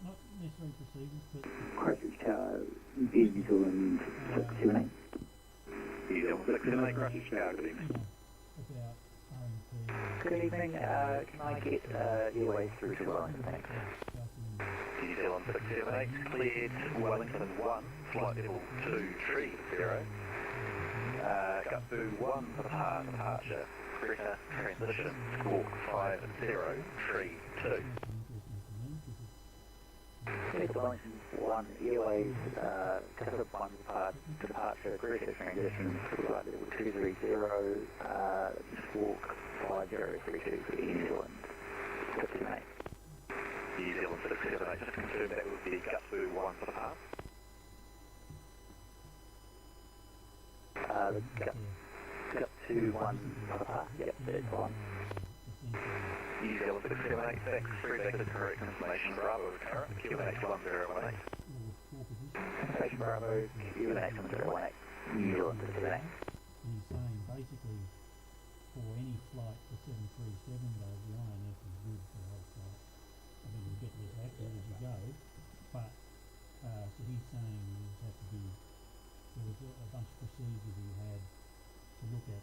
not necessarily procedures, but Christchurch Tower, New Zealand 678. New Zealand 678, Christchurch Tower, good you evening. know, about RMP. Good evening, can I get airways through to Wellington, thanks. New Zealand 678, cleared Wellington 1, flight level 230. Gutfu 1 for departure, Greta transition, squawk 5032. Here's Wellington 1, airways, Gutfu 1 departure, Greta transition, flight level 230, squawk 5032 for New Zealand 678. New Zealand 678, just confirm that would be Gutfu 1 for depart. Gutfu 1 for depart, yep, that's one. New Zealand 678, thanks, read correct information, Bravo, current, QNH 1018. Information Bravo, QNH 1018, New Zealand 678. He's saying basically for any flight for 737 though, the INF is good for the whole flight. I mean, you'll get this accurate as you go, but so he's saying you just have to be, there was a bunch of procedures he had to look at.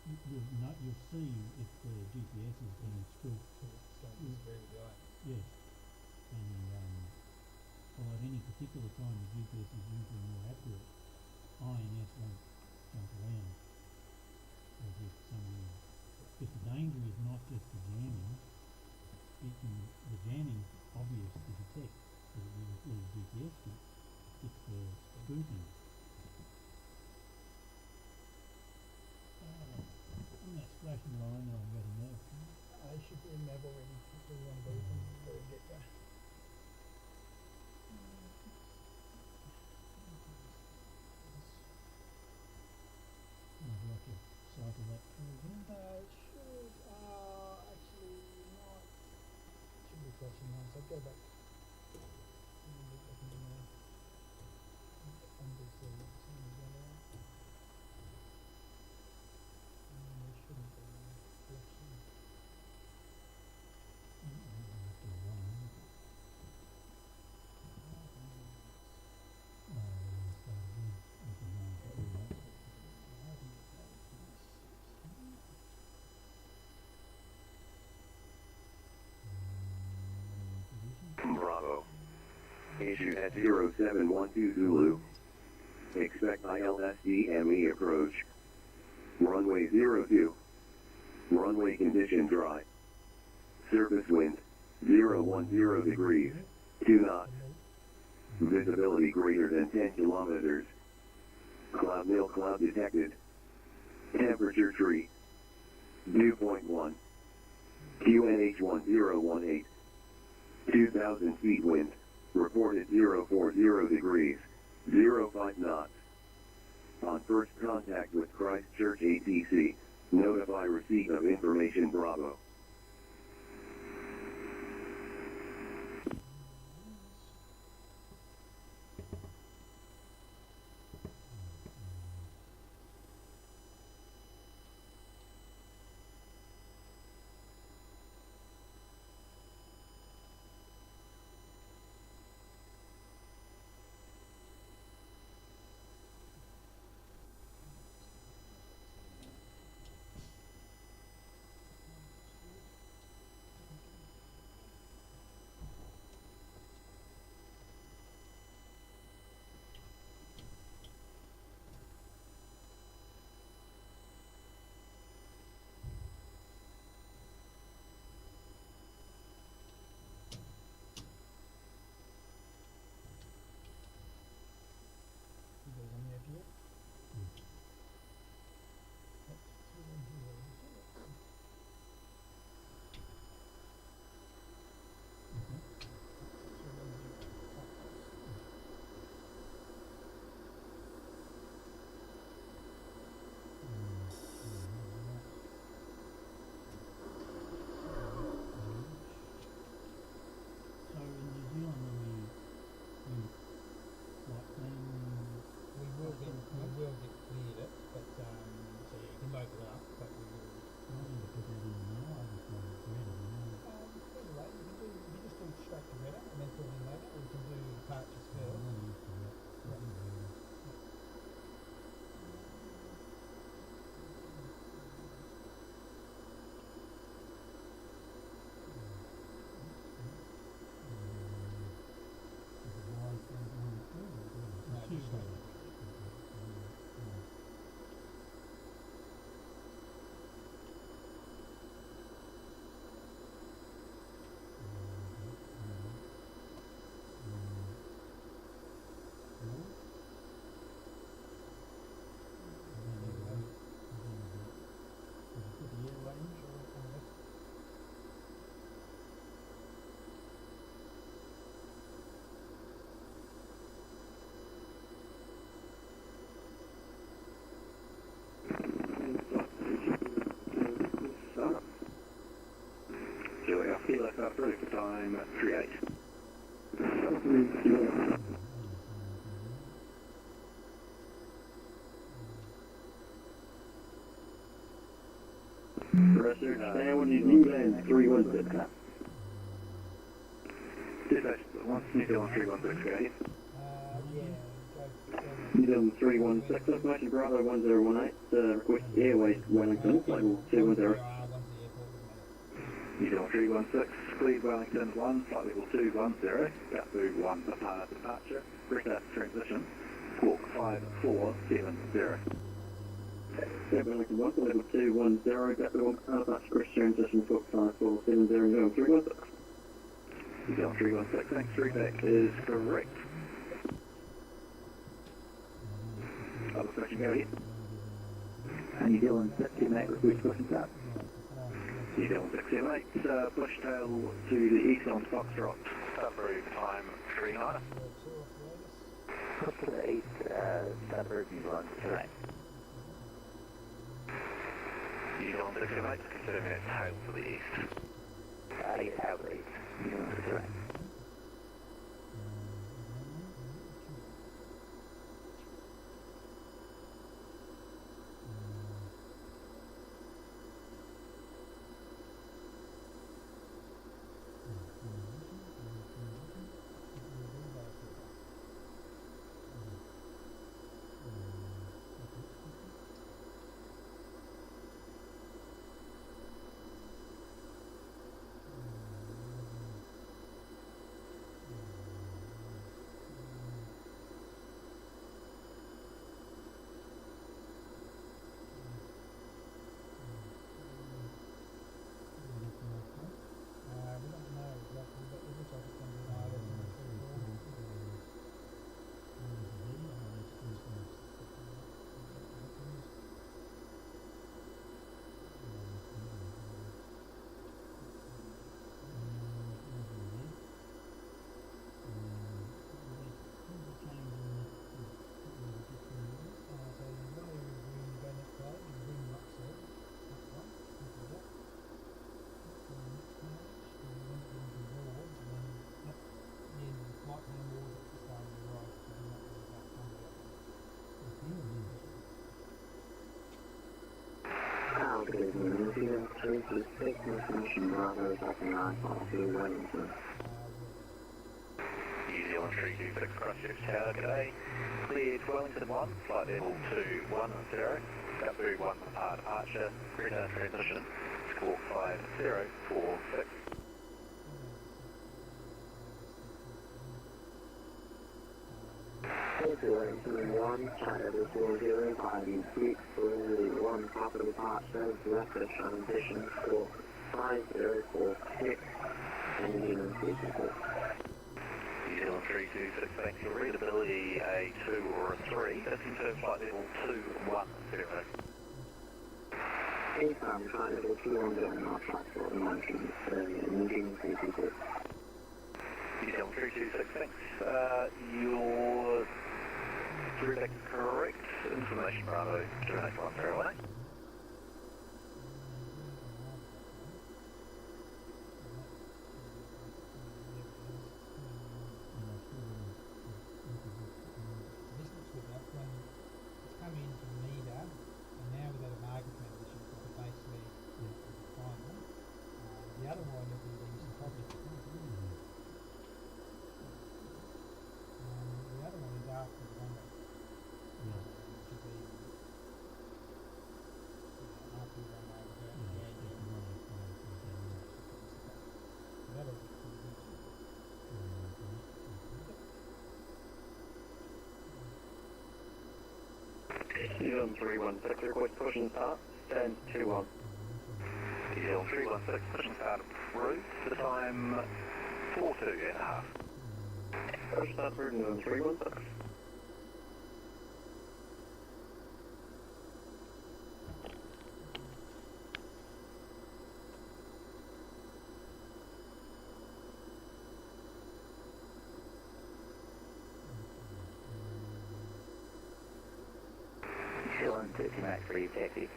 You'll see if the GPS has been spoofed. Yes. And well, at any particular time the GPS is usually more accurate. INS won't jump around as if somebody, because the danger is not just the jamming, the jamming's obvious to detect because it uses the GPS kit. It's the spoofing. On that splashing line that I'm getting there. I should be in nav already. So we want to go from before we get there. I'd like to cycle that through again. It should, actually not. Should be flashing now, so go back. Bravo. Issue at 0712 Zulu. Expect ILSDME approach. Runway 02. Runway condition dry. Surface wind 010 degrees, 2 knots. Visibility greater than 10 kilometers. Cloud nil cloud detected. Temperature tree. Dew point 1. QNH 1018. 2,000 feet wind. Reported 040 degrees, 05 knots. On first contact with Christchurch ATC, notify receipt of information Bravo. Research Tower, New Zealand 316. Dispatch, New Zealand 316, go ahead. Yeah, go. New Zealand 316, information Bravo 1018, request Airways Wellington, level 210. New Zealand 316, cleared Wellington 1, flight level 210, Gatboo 1 departure, Brita transition, squawk 5470. Yeah, Wellington 1, level 210, Gatboo 1 departure, British transition, squawk 5470, New Zealand 316. New Zealand 316, thanks, feedback is correct. Other section, go ahead. New Zealand 678, request push and start. New Zealand 678, push tail to the east on Foxtrot, suburb time 39. Push to the east, suburb New Zealand 678. New Zealand 678, confirming that tail to the east. Yes, how the east, New Zealand 678. New Zealand 326, information Bravo 952 Wellington. New Zealand 326, Christchurch Tower, g'day. Cleared Wellington 1, flight level 210, Gatboo 1 departure, Brita transition, squawk 5046. Wellington 1, flight level 405, sweep for 1 proper departure, rapid transition, squawk 5046, and New Zealand 326. New Zealand 326, thanks for readability a 2 or a 3, that's confirmed flight level 210. Anytime, flight level 210, not flight for the mountain, New Zealand 326. New Zealand 326, thanks. Your feedback is correct. Information Bravo 28101. New Zealand 316, request push and start, stand 2-1. New Zealand 316, push and start approved, the time 42.5. Push and start approved, New Zealand 316. New Zealand 678 for you, taxi.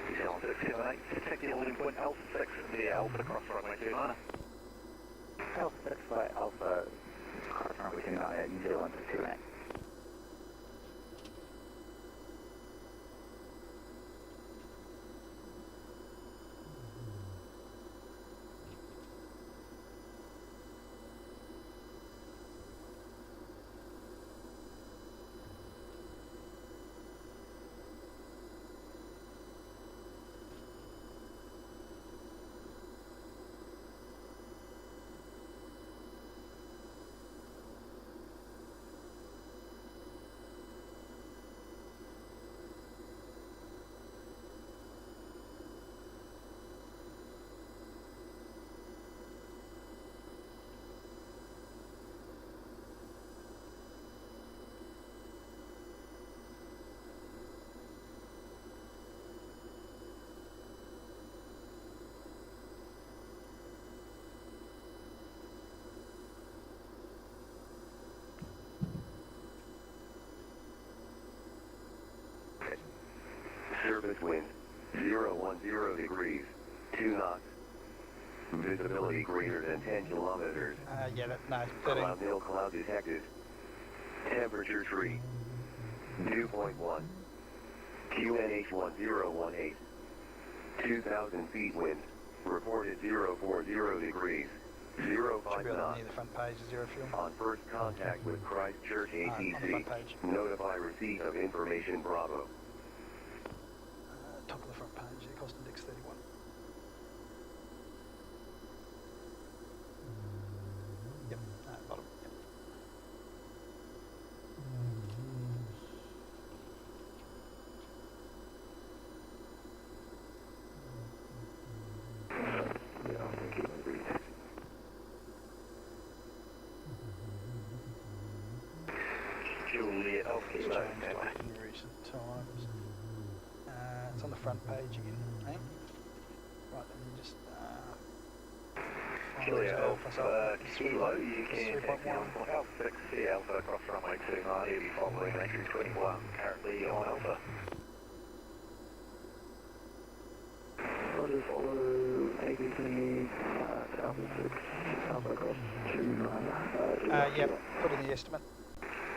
New Zealand 678, taxi holding point Alpha 6, the Alpha across runway 29. Alpha 6 by Alpha, cross runway 29 at New Zealand 678. Surface wind 010 degrees, 2 knots. Visibility greater than 10 kilometers. Yeah, no, 13. Cloud nil cloud detected. Temperature 3. Dew point 1. QNH 1018. 2,000 feet wind. Reported 040 degrees. Should be 05 on near knots. the front page, zero fuel. On first contact with Christchurch On the ATC, front page. notify receipt of information Bravo. Top of the front page, it cost index 31. Yep, bottom, yep. Juliet Alpha It's Kilo, changed back in recent times. It's on the front page again, eh? Right, let me just find Juliet those Alpha Kilo, you can 3.1. take Alpha 6, the Alpha across runway 29, you'll be following entry 21, currently on Alpha. Roger, follow ABC, Alpha 6, Alpha across 29. Yep, put in the estimate.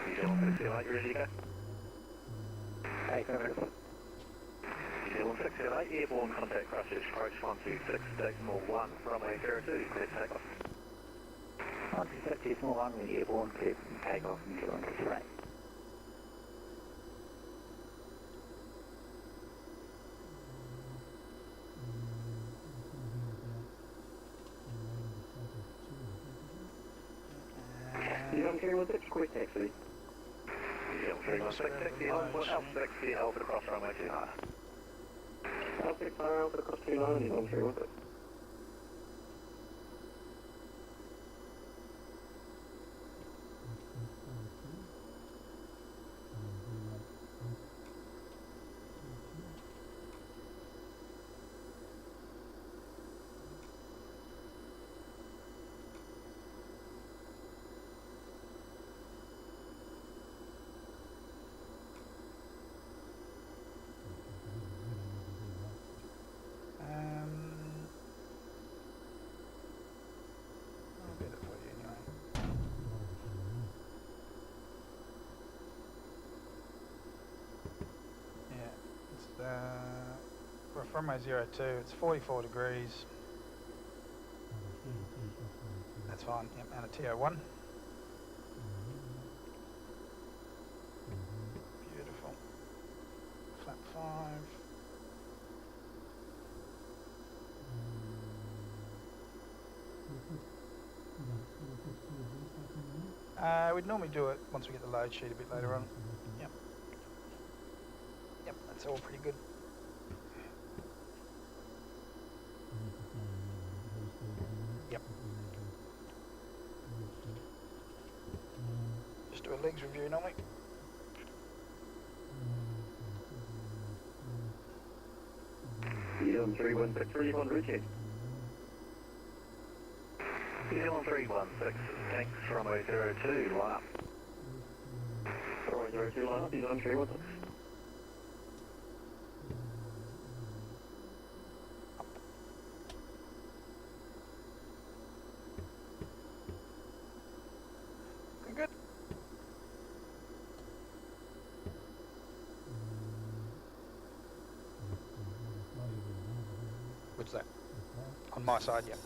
New Zealand 608, ready to go? 8 minutes. New Zealand 608, airborne contact Christchurch, approach 126, decimal 1, runway 02, clear takeoff. 126, decimal 1, when airborne, clear takeoff, New Zealand 608. New Zealand 316, quick taxi. New Zealand 316, taxi Alpha, Alpha 6, the Alpha across runway 29. Alpha 6, Alpha across 29, New Zealand 316. I'll get it for you anyway. Yeah, it's we're from my 02, it's 44 degrees. That's fine, yep, and a TO1. Beautiful. Flap 5. We'd normally do it once we get the load sheet a bit later on. Yep. Yep, that's all pretty good. Yep. Just do a legs review normally. New Zealand 316, 31, recheck. New Zealand 316, thanks, runway 02, line up. Runway 02, line up, New Zealand 316. Good. What's that? On my side, yeah.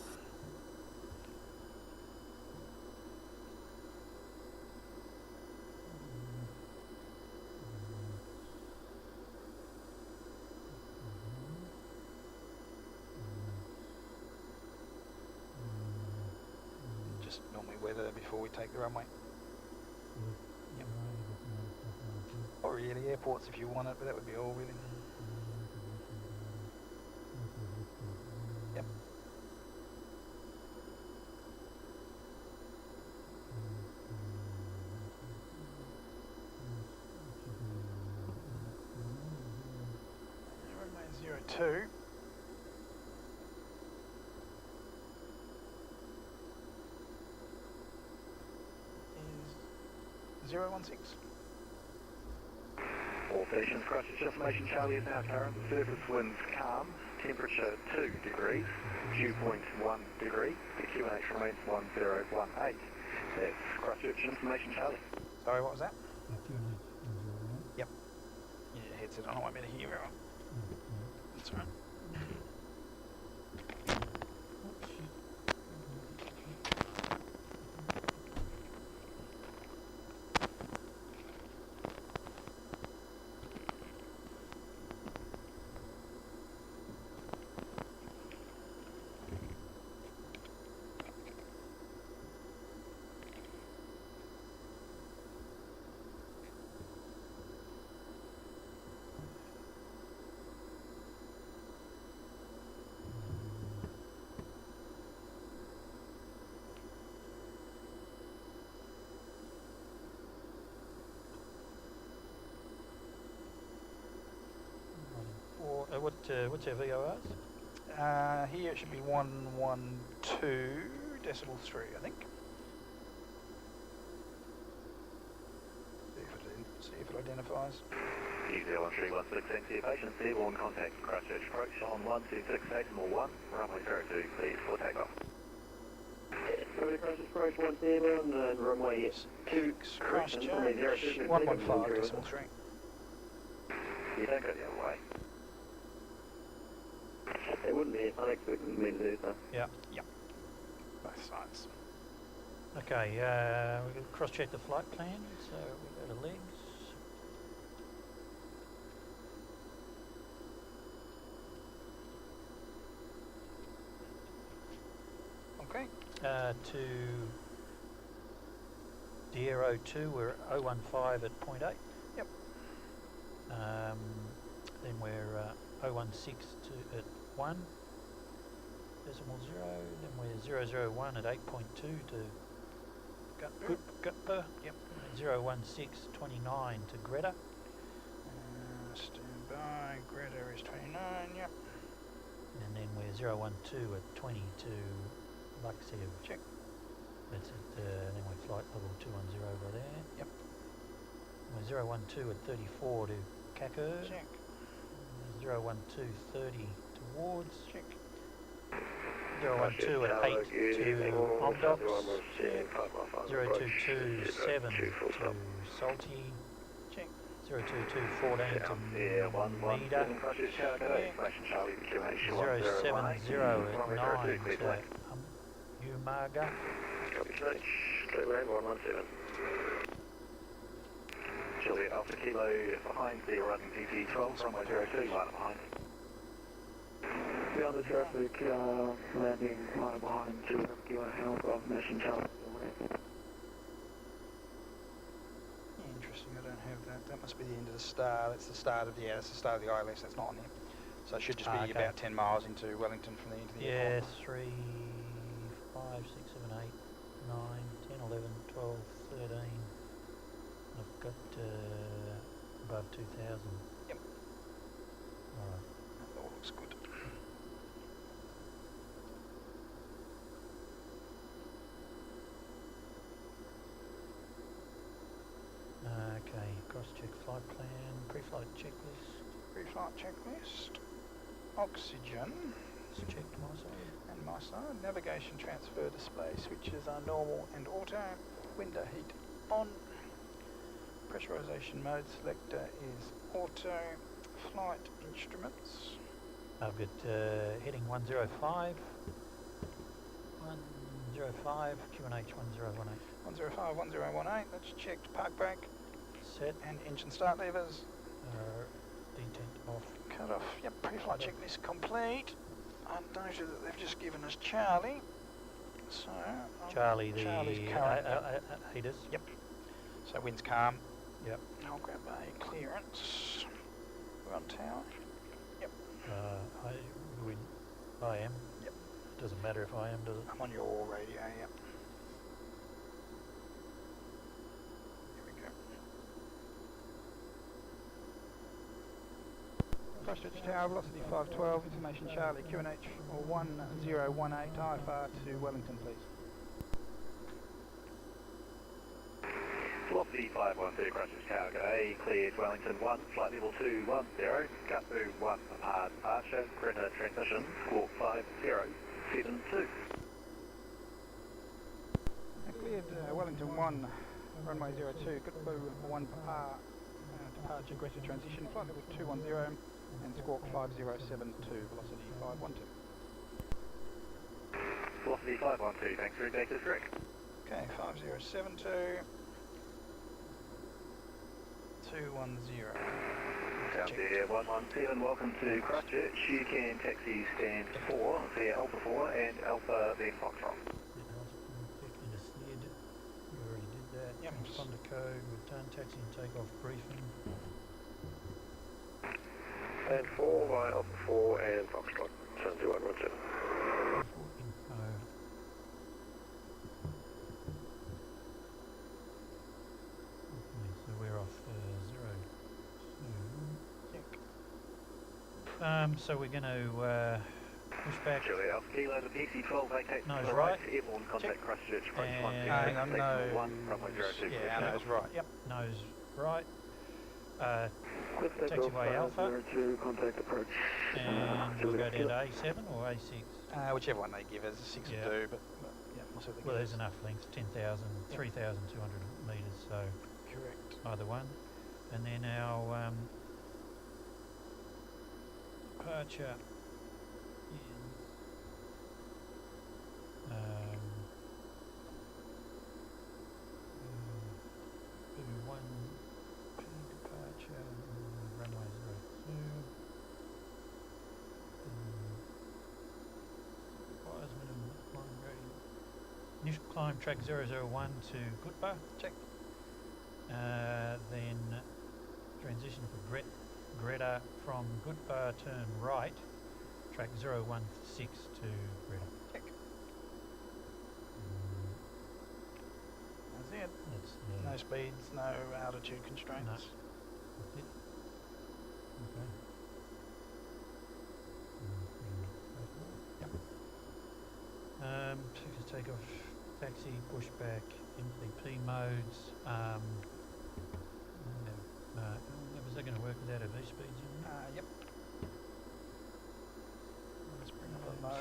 Just normally weather before we take the runway. Yep. Or really airports if you want it, but that would be all really. Yep. Runway 02. Is 016. All stations, Christchurch information Charlie is now current. Surface winds calm, temperature 2 degrees, dew point 1 degree. The QNH remains 1018. That's Christchurch information Charlie. Sorry, what was that? QNH 101. Yep. Yeah, headset on, I won't be able to hear you. That's all right. What's our VORs? Here it should be 112.3, I think. See if it identifies. New Zealand 316 anticipation, airborne contact Christchurch approach on 126.1, runway 02, cleared for takeoff. Christchurch approach 1 airborne and runway 2 Christchurch 115.3. You don't go the other way. It wouldn't be unexpected for me to do so. Yeah, yep. Both sides. Okay, we're going to cross-check the flight plan, so we go to legs. Okay, to Diero 2, we're 015 at 0.8. Yep. Then we're 016 at 1 decimal 0. Then we're 001 at 8.2 to Gutper. Yep. 016.29 to Greta. Stand by. Greta is 29. Yep. And then we're 012 at 20 to Luxev. Check. That's it. Then we're flight level 210 over there. Yep. We're 012 at 34 to Kakur. Check. 012.30 towards. Check. 012 at 8 to Omdox. Check. 0227 to Salty. Check. 02214 to Mida. 070 at 9 to Umaga. Copy, clear land 117. Juliet Alpha Kilo behind the running PT12, runway 02, line behind. Beyond the traffic, landing line behind, Juliet Kilo Alpha, mission Charlie. Interesting, I don't have that. That must be the end of the star. That's the start of the that's the start of the ILS. That's not on here. So it should just be Okay. about 10 miles into Wellington from the end of the airport. 3, 5, 6, 7, 8, 9, 10, 11, 12, 13. I've got above 2,000. Yep. Alright. That all looks good. Okay, cross-check flight plan, pre-flight checklist. Pre-flight checklist. Oxygen. It's checked my side. And my side. Navigation transfer display switches are normal and auto. Window heat on. Pressurization mode selector is auto. Flight instruments. I've got heading 105. 105, QNH 1018. 105, 1018. That's checked. Park brake. Set. And engine start levers. Detent off. Cut off. Yep, pre-flight checklist complete. I noted that they've just given us Charlie. So Charlie, the Charlie's current. heaters. Yep. So wind's calm. Yep. I'll grab a clearance. We're on tower. Yep. I am. Yep. Doesn't matter if I am, does it? I'm on your radio. Yep. Here we go. Christchurch Tower, velocity 512, information Charlie, QNH 1018, IFR to Wellington, please. Lock Velocity 512, Christchurch Tower, good day. Cleared Wellington 1, flight level 210, Gutbu 1 apart, departure, Greta transition, squawk 5072. Cleared Wellington 1, runway 02, Gutbu 1 Papa, departure Greta transition, flight level 210 and squawk 5072, velocity 512. Velocity 512, thanks for your data correct. Okay, 5072, 210. Down there, 117, welcome to Christchurch. You can taxi stand 4 via Alpha 4 and Alpha then Foxtrot. Check intersteered. You already did that. Yep. Transponder code, return taxi and takeoff briefing. And 4 via Alpha 4 and Foxtrot. 72117. Info. Okay, so we're off 02. So we're going to push back. Julie Alpha Kilo, the PC-12 vacates Nose to the right. Airborne contact Check. Christchurch, approach And 1 hang on, no. 1, runway 02. Yeah, nose right, yep. Nose right. Cliff Taxiway Alpha. 02, contact approach. And we'll go down to A7 or A6. Whichever one they give us, 6 Yeah. will do, but yeah, we'll see what they Well, give there's us. enough length, 10,000, 3,200 metres, so Correct. either one. And then our departure is 1 departure, runway 02. Requires minimum climb rating. Initial climb track 001 to Gutba. Check. Then transition for Greta from Gutba turn right, track 016 to Greta. Check. That's it. That's No speeds, no altitude constraints. No. That's it. Okay. Takeoff, taxi, pushback, MPP modes. Was that going to work without our V-speeds in there? Yep. Let's bring up the MPP most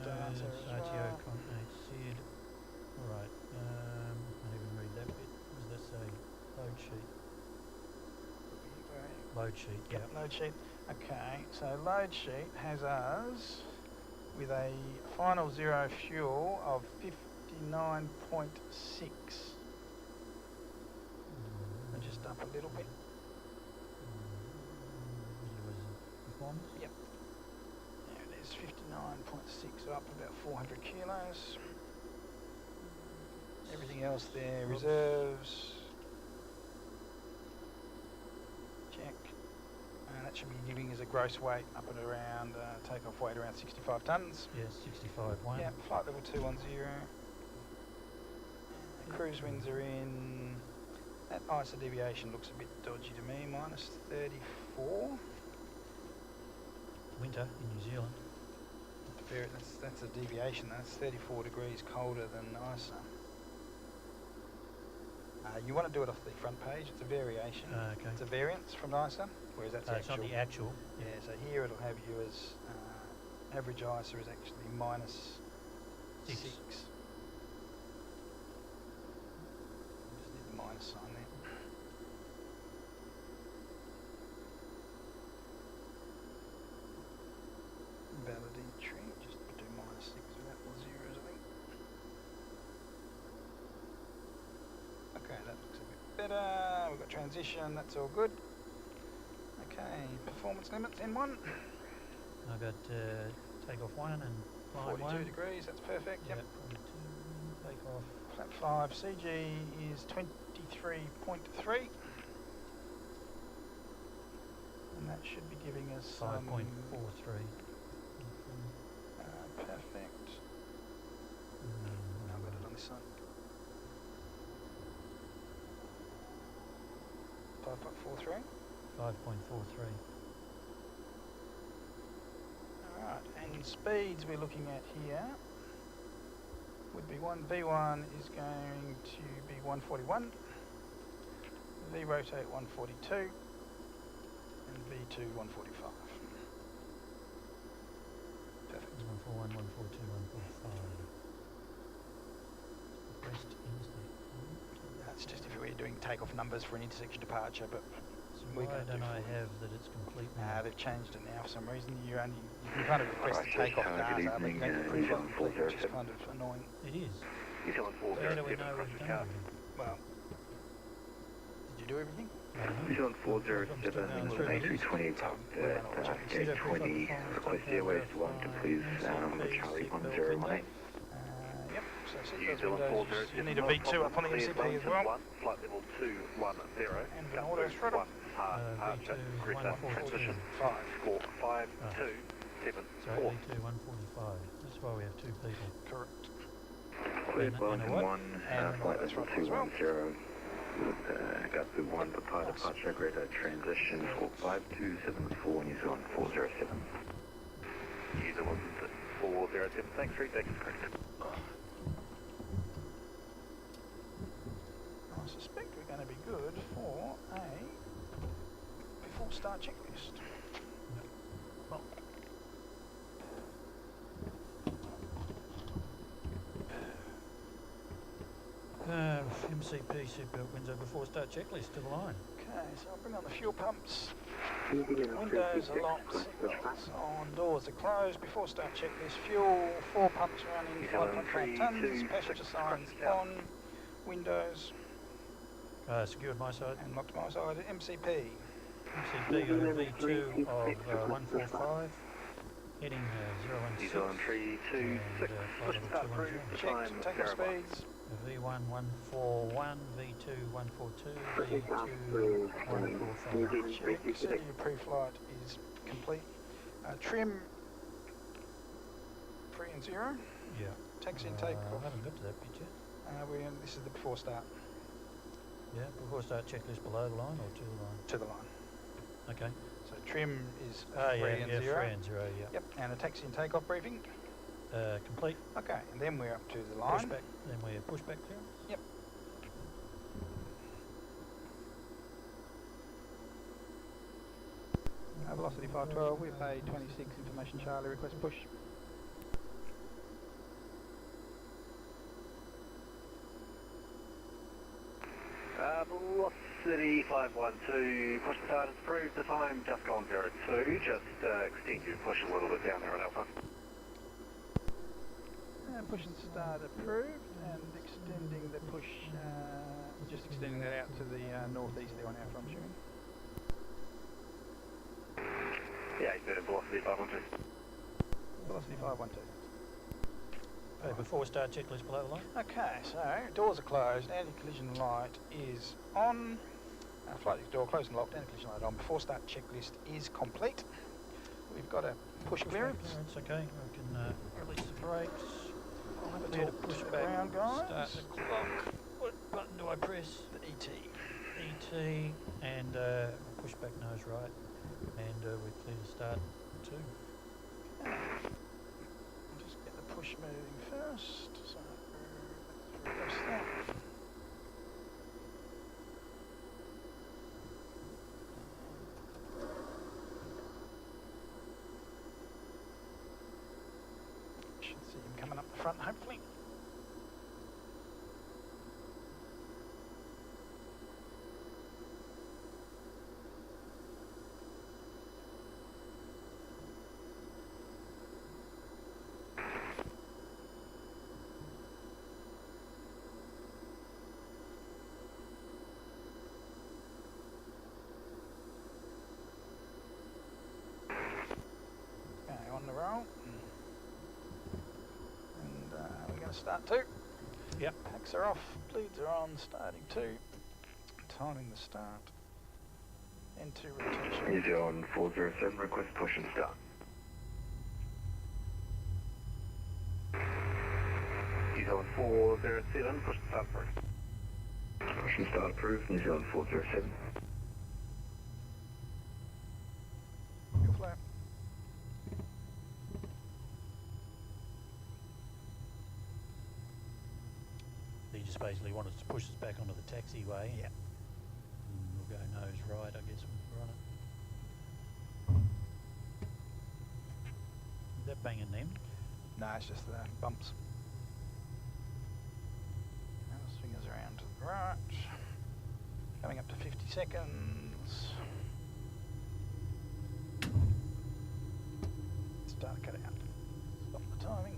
data modes, as RTO, well. continent, SID. Alright, can't even read that bit. What does that say? Load sheet. Load sheet, Yep, yep. load sheet. Okay, so load sheet has us with a final zero fuel of 59.6. Just up a little bit. Performance? Yep. There it is, 59.6, so up about 400 kilos. Everything else there, reserves. Check. And that should be giving us a gross weight up at around, takeoff weight around 65 tonnes. Yes, 65.1. Yeah, flight level 210. Cruise winds are in. That ISO deviation looks a bit dodgy to me, minus 34. Winter in New Zealand. That's a deviation, that's 34 degrees colder than ISO. You want to do it off the front page, it's a variation. Okay. It's a variance from ISO, whereas that's It's not actual. the actual. Yeah, so here it'll have you as average ISO is actually minus 6. Just need the minus sign there. Valid entry, just do minus 6 without the zeros, I think. Okay, that looks a bit better. We've got transition, that's all good. Okay, performance limits N1. I've got takeoff 1 and climb 42 1. degrees, that's perfect. Yep. 42, takeoff. Flap 5, CG is 23.3. And that should be giving us 5.43. perfect. I've got it on this side. 5.43. 5.43. Alright, and speeds we're looking at here would be V1 is going to be 141. V rotate 142 and V2 145. Perfect. 141, 142, 145. Request intersect. That's just if we're doing takeoff numbers for an intersection departure, but So we're why going to don't do I full- have that it's complete now? they've changed it now for some reason. You can kind of request the takeoff data, but you don't get New pre-flight Zealand complete, which is 407. kind of annoying. It is. New Zealand So how do we 407, know cross we've the done card. everything? Well, did you do everything? I don't New know. Zealand I'm still 407, going through the list. A320 parked at gate 20, request airways to 1 to please, Charlie 1018. Yep, so New seatbelts, Zealand windows, you 407, need a V2 up on the cleared MCP as well. London 1, flight level 210, And an cut auto boost throttle. 1, departure, V2 Greta, 142. transition, 5. score 5, Ah. 2, 7, So 4. V2 145. That's why we have two people. Correct. Cleared And a Wellington what? 1, And flight that's level right as well. 210, Gutsu 1, departure, Greta, transition, score 5274, New Zealand 407. New Zealand 407, thanks, read back is correct. I suspect we're going to be good for a before start checklist. Well, MCP seatbelt window before start checklist to the line. Okay, so I'll bring on the fuel pumps. New Zealand Windows are 326, locked, push seatbelts on, doors are closed. Before start checklist, fuel, 4 pumps running, 5.5 tonnes, passenger signs on, windows, Secured my side. and locked my side. MCP, MCP over V2 of 145. Heading New 016. Zealand 326, push level start approved, 210. time checked, takeoff verify. speeds, V1 141, V2 142, pushing V2 south through New 145. Zealand check, 326. so your pre-flight is complete. Trim, 3 and 0, Yeah. taxi and I takeoff. haven't got to that bit yet. This is the before start, Yeah, before start checklist below the line or to the line? to the line. Okay. So trim is 3 Oh, yeah, and yeah, 0. 3 and 0, yeah. Yep, and a taxi and takeoff briefing. Complete. Okay, and then we're up to the line. Pushback. Then we're pushback clearance. Yep. Velocity 512, we've paid 26, information Charlie, request push. Velocity 512, push start is approved, the time just gone 02, just extend your push a little bit down there on Alpha. Push and start approved, and extending the push, just extending that out to the northeast there on Alpha, I'm assuming. Yeah, velocity 512. Velocity 512. Before start checklist below the line. Okay, so doors are closed, anti-collision light is on, flight door closed and locked, anti-collision light on. Before start checklist is complete. We've got a push clearance. Clearance, okay. We can release the brakes. I'll have a Clear to talk to push the back. ground guys. Start the clock. What button do I press? The ET. ET and pushback nose right. And we're clear to start 2. Just get the push moving first. So let's reverse that. Should see him coming up the front, hopefully. Okay, on the roll. And we're going to start 2. Yep. Packs are off, bleeds are on, starting 2. Timing the start. And 2 rotation. New Zealand 407, request push and start. New Zealand 407, push and start approved. Push and start approved, New Zealand 407. Fuel flow. He just basically wanted to push us back onto the taxiway. Yeah. banging them. No, it's just the bumps. Now the swingers around to the right. Coming up to 50 seconds. Start to cut out. Stop the timing.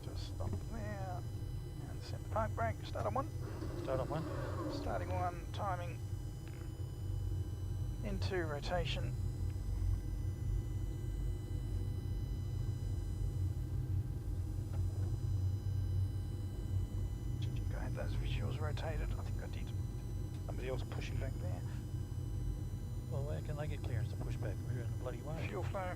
Just stop there. And set the park brake. Start on one. Start on one. Starting one, timing into rotation. Did you have those visuals rotated? I think I did. Somebody else pushing back there. Well, where can they get clearance to push back? We're in the bloody way. Fuel flow.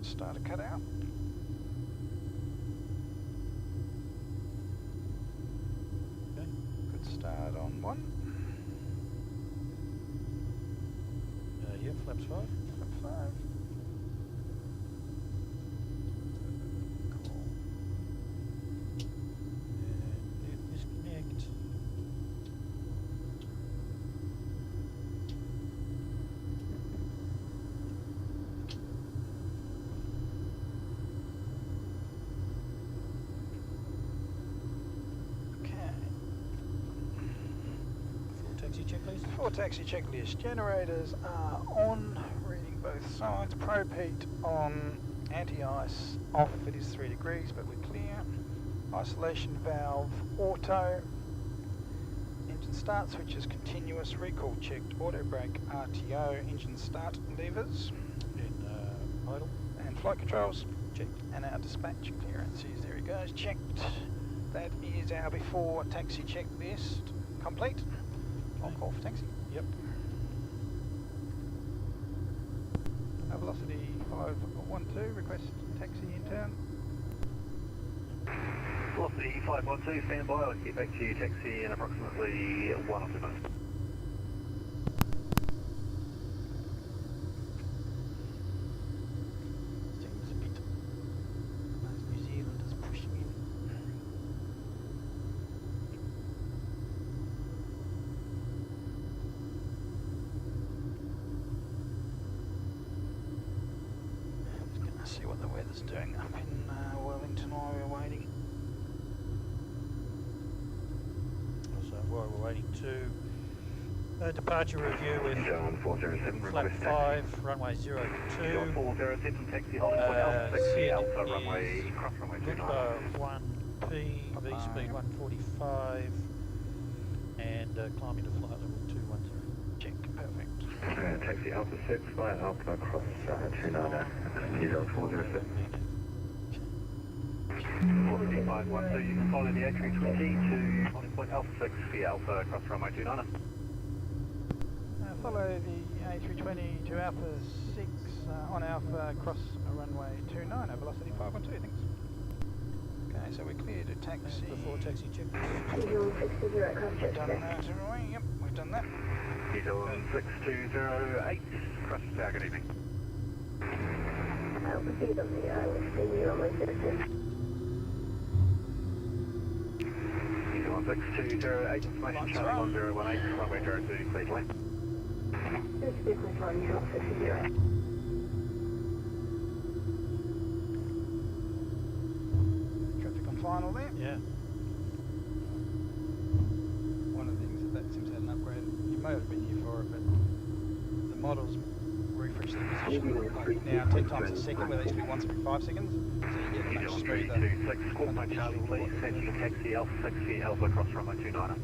Start to cut out. Okay. Good start on one. Yeah, flaps 5. Flap 5. Cool. And disconnect. Checklist. For taxi checklist, generators are on, reading both sides. Probe heat on, anti-ice off if it is 3 degrees, but we're clear. Isolation valve auto. Engine start switch is continuous. Recall checked. Auto brake RTO. Engine start levers. And idle. And flight controls. Checked. And our dispatch clearances. There he goes. Checked. That is our before taxi checklist complete. I'll call for taxi. Yep. Velocity 512, request taxi in turn. Velocity 512, stand by. I'll get back to you, taxi, in approximately 1 or 2 minutes. Seems a bit. Those New Zealanders pushing in. See what the weather's doing up in Wellington while we're waiting. Also, while we're waiting to departure review with John 407, flap 5, runway 02. John 407, taxi holding point Alpha 6, Alpha runway, cross runway 29. 1P, V speed 145, and climbing to flight level 210. Check, perfect. Taxi Alpha 6, flight Alpha cross 29, New Zealand 407. Velocity 512, you can follow the A320 to holding point Alpha 6 via Alpha cross runway 29. Follow the A320 to Alpha 6 on Alpha cross runway 29, velocity 512, thanks. Okay, so we're clear to taxi. Before taxi checklist. We've done that, haven't we? Yep, we've done that. New Zealand 6208, cross target evening. Altitude on the runway 02. New Zealand 6208, information Charlie 1018, runway 02, please land. This is business line, New Zealand 608. Traffic on final there. Yeah. One of the things that seems to have an upgrade, you may have been here for it, but the models refresh the position like now 10 times a second, where they used to be once every 5 seconds, so you get much smoother. 326, call my Charlie, please, send you taxi Alpha 6 via Alpha cross runway 29.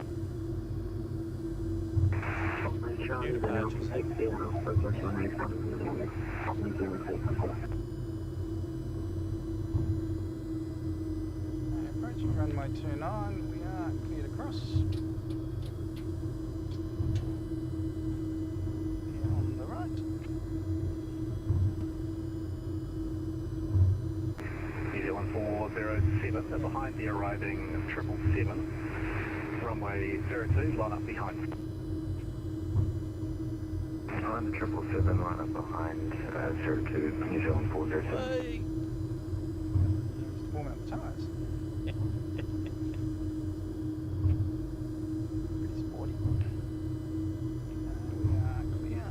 Charlie, then Alpha 6, Deal Alpha, plus runway 50, New Zealand 64. Approaching runway 29, we are cleared across. Here on the right. New Zealand 407, behind the arriving 777. Runway 02, line up behind. On the 777, line up behind 02, New Zealand 407. Hey! Just warming up the tyres. Pretty sporty. We are clear.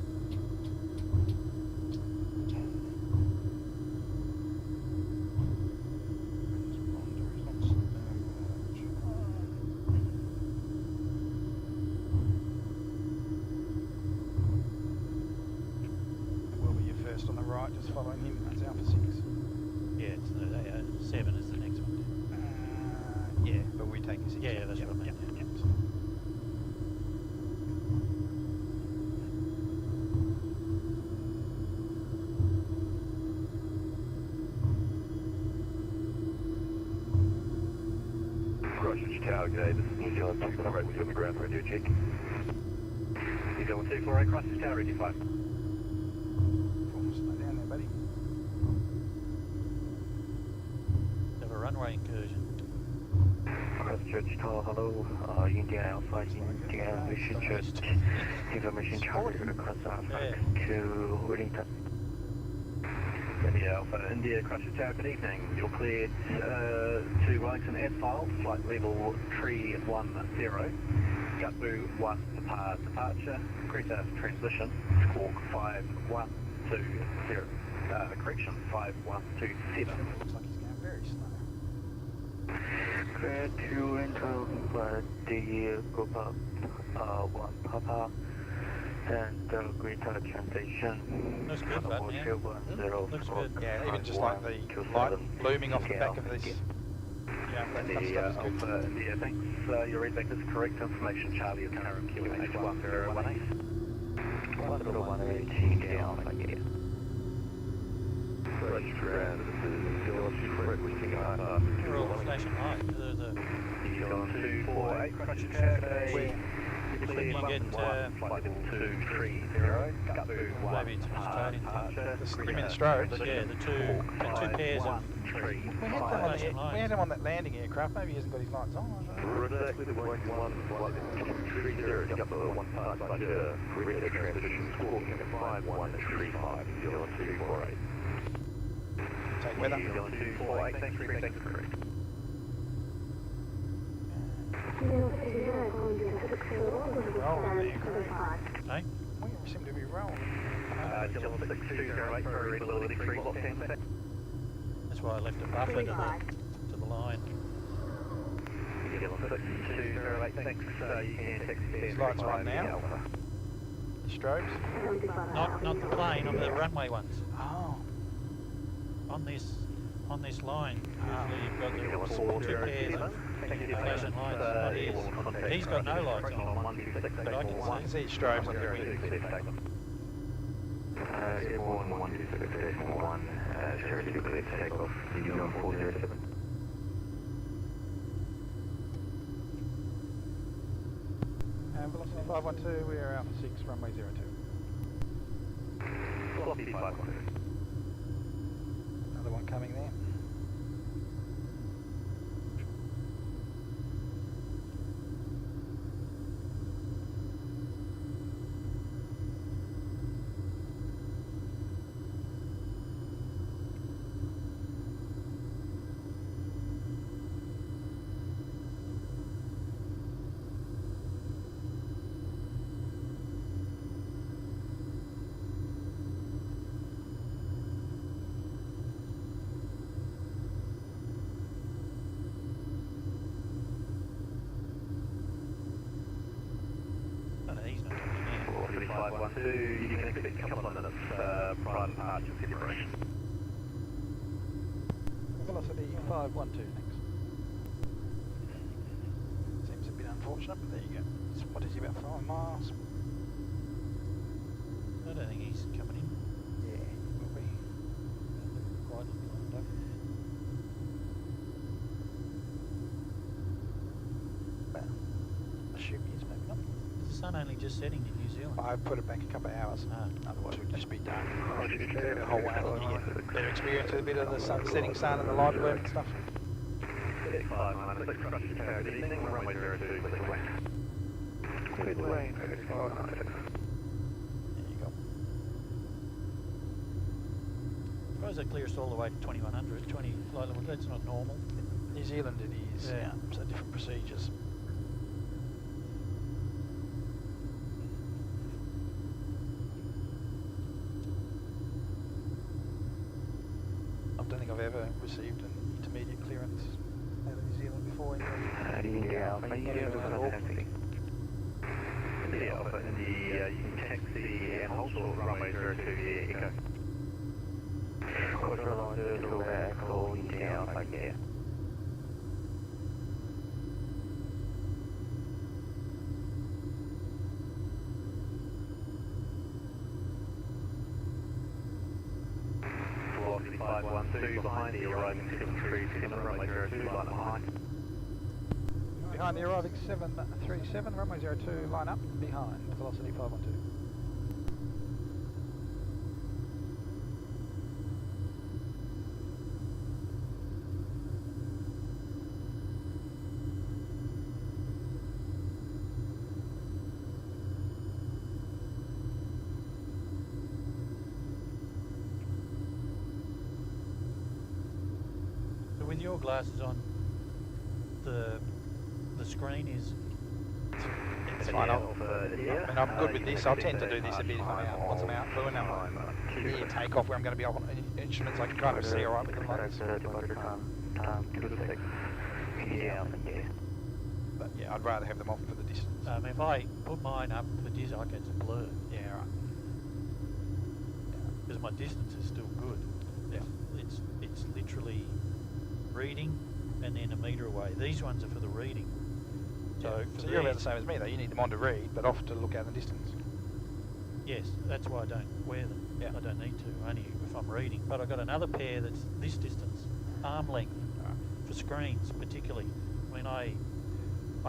Will be your first on the right, just following him. That's Alpha 6. Yeah, it's the 7 is the next one. Yeah, but we take a 6. Yeah, that's what I meant. Yep. Christchurch Tower, g'day, this is New Zealand 648, we're doing the ground radio check. New Zealand 248, Christchurch Tower, ready 5. Slow down there, buddy. Have a runway incursion. Christchurch Tower, hello, India Alpha, India Mission Church, information charter across Alpha to Wellington. India Alpha, India, Christchurch Tower, good evening. You're cleared to Wellington asphalt, flight level 310. Gutbu 1 departure, Creta transition, squawk 5120, correction 5127. Looks like he's going very slow. Clear to enter the group up 1 Papa and Greta transition. Looks good, bud, man. Looks good. Yeah, even just like the light blooming off the back of this. Yeah, that stuff is good. Alpha, India, thanks. Your readback is correct. Information, Charlie, is current QH 1018. 1018 down again. Fresh ground, this is New Zealand 248, we're seeing We're all station high. New Zealand 248, Christchurch Tower, When you get, flight level 230, Gutbu 1 maybe it's Australian. You mean the strobes? Yeah, the two pairs of We had him on that landing aircraft. Maybe he hasn't got his lights on. I don't know. Exactly the point 1, flight level 230, Gutbu 1 departure, Greta transition, squawking at 5135, New Zealand 248. Take weather. New Zealand 248, thanks, readback is correct. Rolling aircraft. Hey? We seem to be rolling. New Zealand 6208, for reliability 3 block 10. That's why I left a buffer to the line. New Zealand 6208, thanks. You can text His lights are on now. The strobes. Not the plane, on the runway ones. Oh. On this line, usually you've got the two pairs of flashing lights. Not his. He's got no lights on, but I can see. See strobes on the wing. Airborne 126.1, Sherry to clear takeoff, New Zealand 407. Velocity 512, we are Alpha 6, runway 02. Velocity 512. Another one coming there. Velocity 512, you can expect a couple of minutes prior to departure separation. Velocity 512 next. Seems a bit unfortunate, but there you go. What is he, about 5 miles? don't think he's coming in. Yeah, will be. Quite lined up. Well, assume he is maybe not. Is the sun only just setting in New Zealand? I put it back a couple of hours. Ah. Otherwise it would just be dark. Roger, The whole way along, you get better experience with a bit of the setting sun and the light bloom and stuff. 596, crush tower, good evening, runway 02, clear away. Clear away, 596. There you go. Suppose they clear us all the way to 2100, 20 flight level. That's not normal. New Zealand it is, Yeah. so different procedures. I don't think I've ever received an intermediate clearance out of New Zealand before. India Alpha, India, you can taxi and hold short runway 02 Echo. Quarter long to Echo, India Alpha, yeah. Velocity 512 behind the arriving 737, runway 02, line behind. Behind the arriving 737, runway 02, line up, behind, velocity 512. So with your glasses on, the screen is... It's fine, and I'm good with this. I'll tend to do this a bit if I'm out. Once I'm out doing near takeoff where I'm going to be off on instruments, I can kind of see alright with them like this. But yeah, I'd rather have them off for the distance. if I put mine up for Dizok, it's a blur. Yeah, right. Because my distance is still good. Yeah. It's literally reading and then a metre away. These ones are for the reading. So, So you're about the same as me though, you need them on to read, but off to look out the distance. yes, that's why I don't wear them. Yeah. I don't need to, only if I'm reading. But I've got another pair that's this distance, arm length, for screens particularly. I mean, I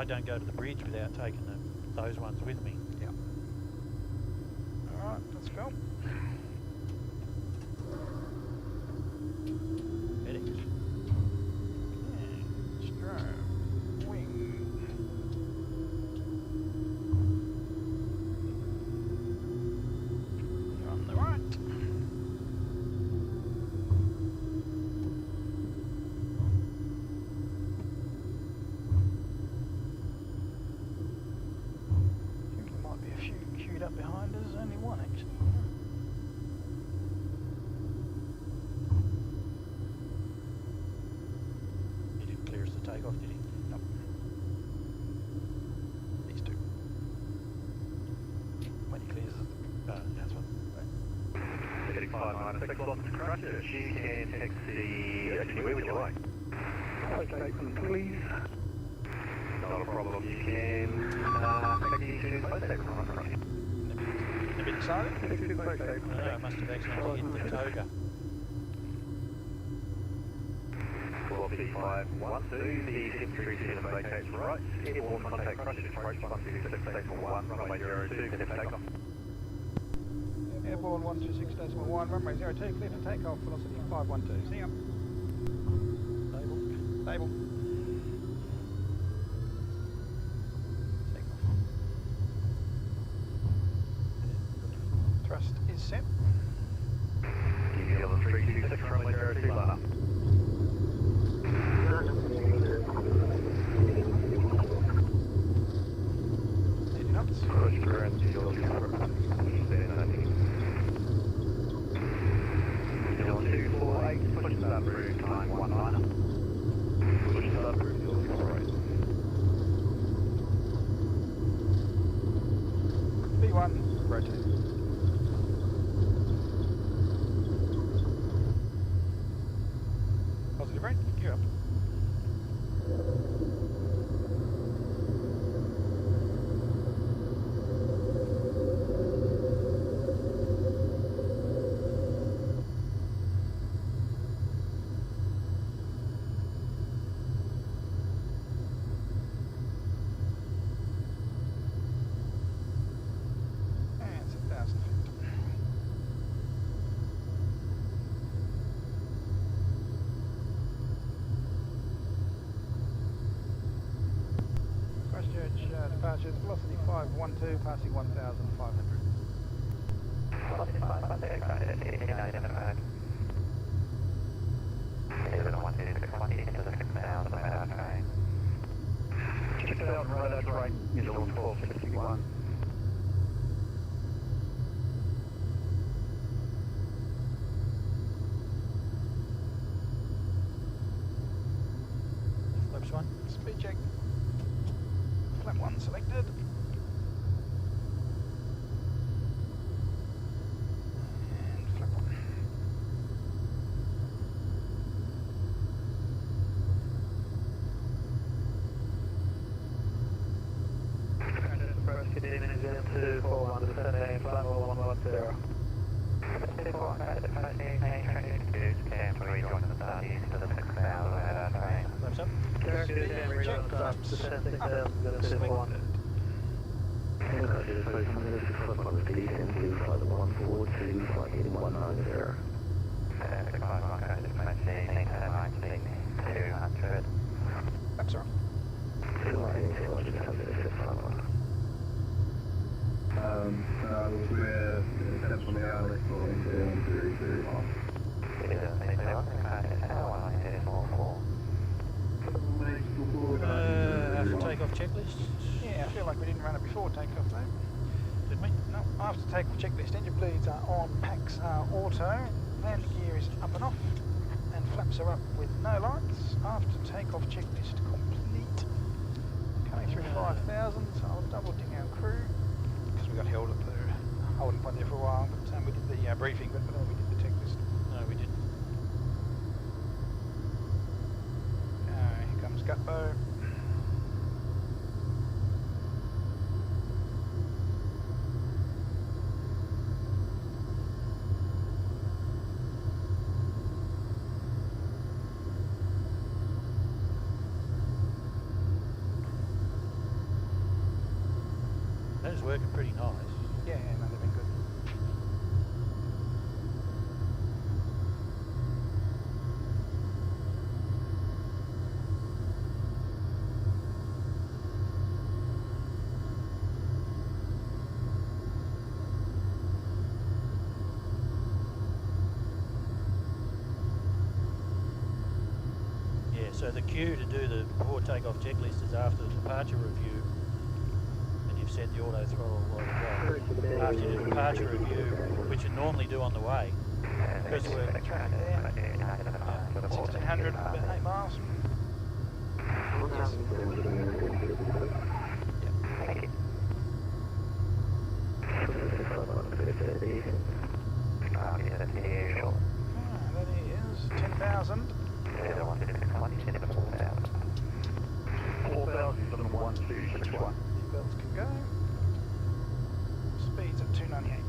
don't go to the bridge without taking those ones with me. Yeah. Alright, let's film. Heading. Yeah, strobe, wing. You're on the right. I think there might be a few queued up behind us, only one actually. He didn't clear us to take off, did he? Nope. These two. When he clears it. That's one. 3596, lost to Crusher. She can taxi anywhere would you like? Okay, please. Not a problem, you can taxi to Postax on Crusher. A bit excited? Taxi to Postax. I must have accidentally hit the toga. Velocity 512, the 737 vacates right. Airborne contact Crusher, approach 126.1, runway 02, clear for takeoff. Airborne 126.1, runway 02, clear for takeoff, velocity 512. See ya. Stable. Stable. Takeoff. Thrust is set. New Zealand 326, runway 02, line up. 80 knots. Push through and New Zealand 248, push start through, time 19. Push start through, New Zealand 448. V1, rotate. departures, velocity 512, passing 1,500. Velocity 512, aircraft at 1895. 712, into the 6,000 radar train. 6,000 radar terrain, New Zealand 1261. Flaps 1. Speed check. Flap 1 selected. And flap 1. Approach to New Zealand 241 to 17, flight 110. Cam to rejoin the start east to the 6,000 radar train. Flaps up. Speed check. Flaps Flaps selected. selected. Helicopter 300 to flip on the descent to flight 142, flight 190. Traffic 5 Rocket, dispatch 18, 200. Flaps are on. We're steps on the alley, After takeoff checklist. Yeah, I feel like we didn't run it before takeoff though. Did we? No, after takeoff checklist, engine bleeds are on, packs are auto, landing gear is up and off, and flaps are up with no lights. After takeoff checklist complete. Coming through 5,000, so I'll double ding our crew, because we got held at the holding point there for a while, but we did the briefing, but we did the checklist. No, we didn't. Here comes Gutbo. That is working pretty nice. Yeah, no, they've been good. Yeah, so the cue to do the before takeoff checklist is after the departure review, and you've set the auto throttle while you go. After the departure review, which you normally do on the way, because we're 1,600, about 8 miles. That is 10,000. 4,01261. These belts can go. Speeds at 298.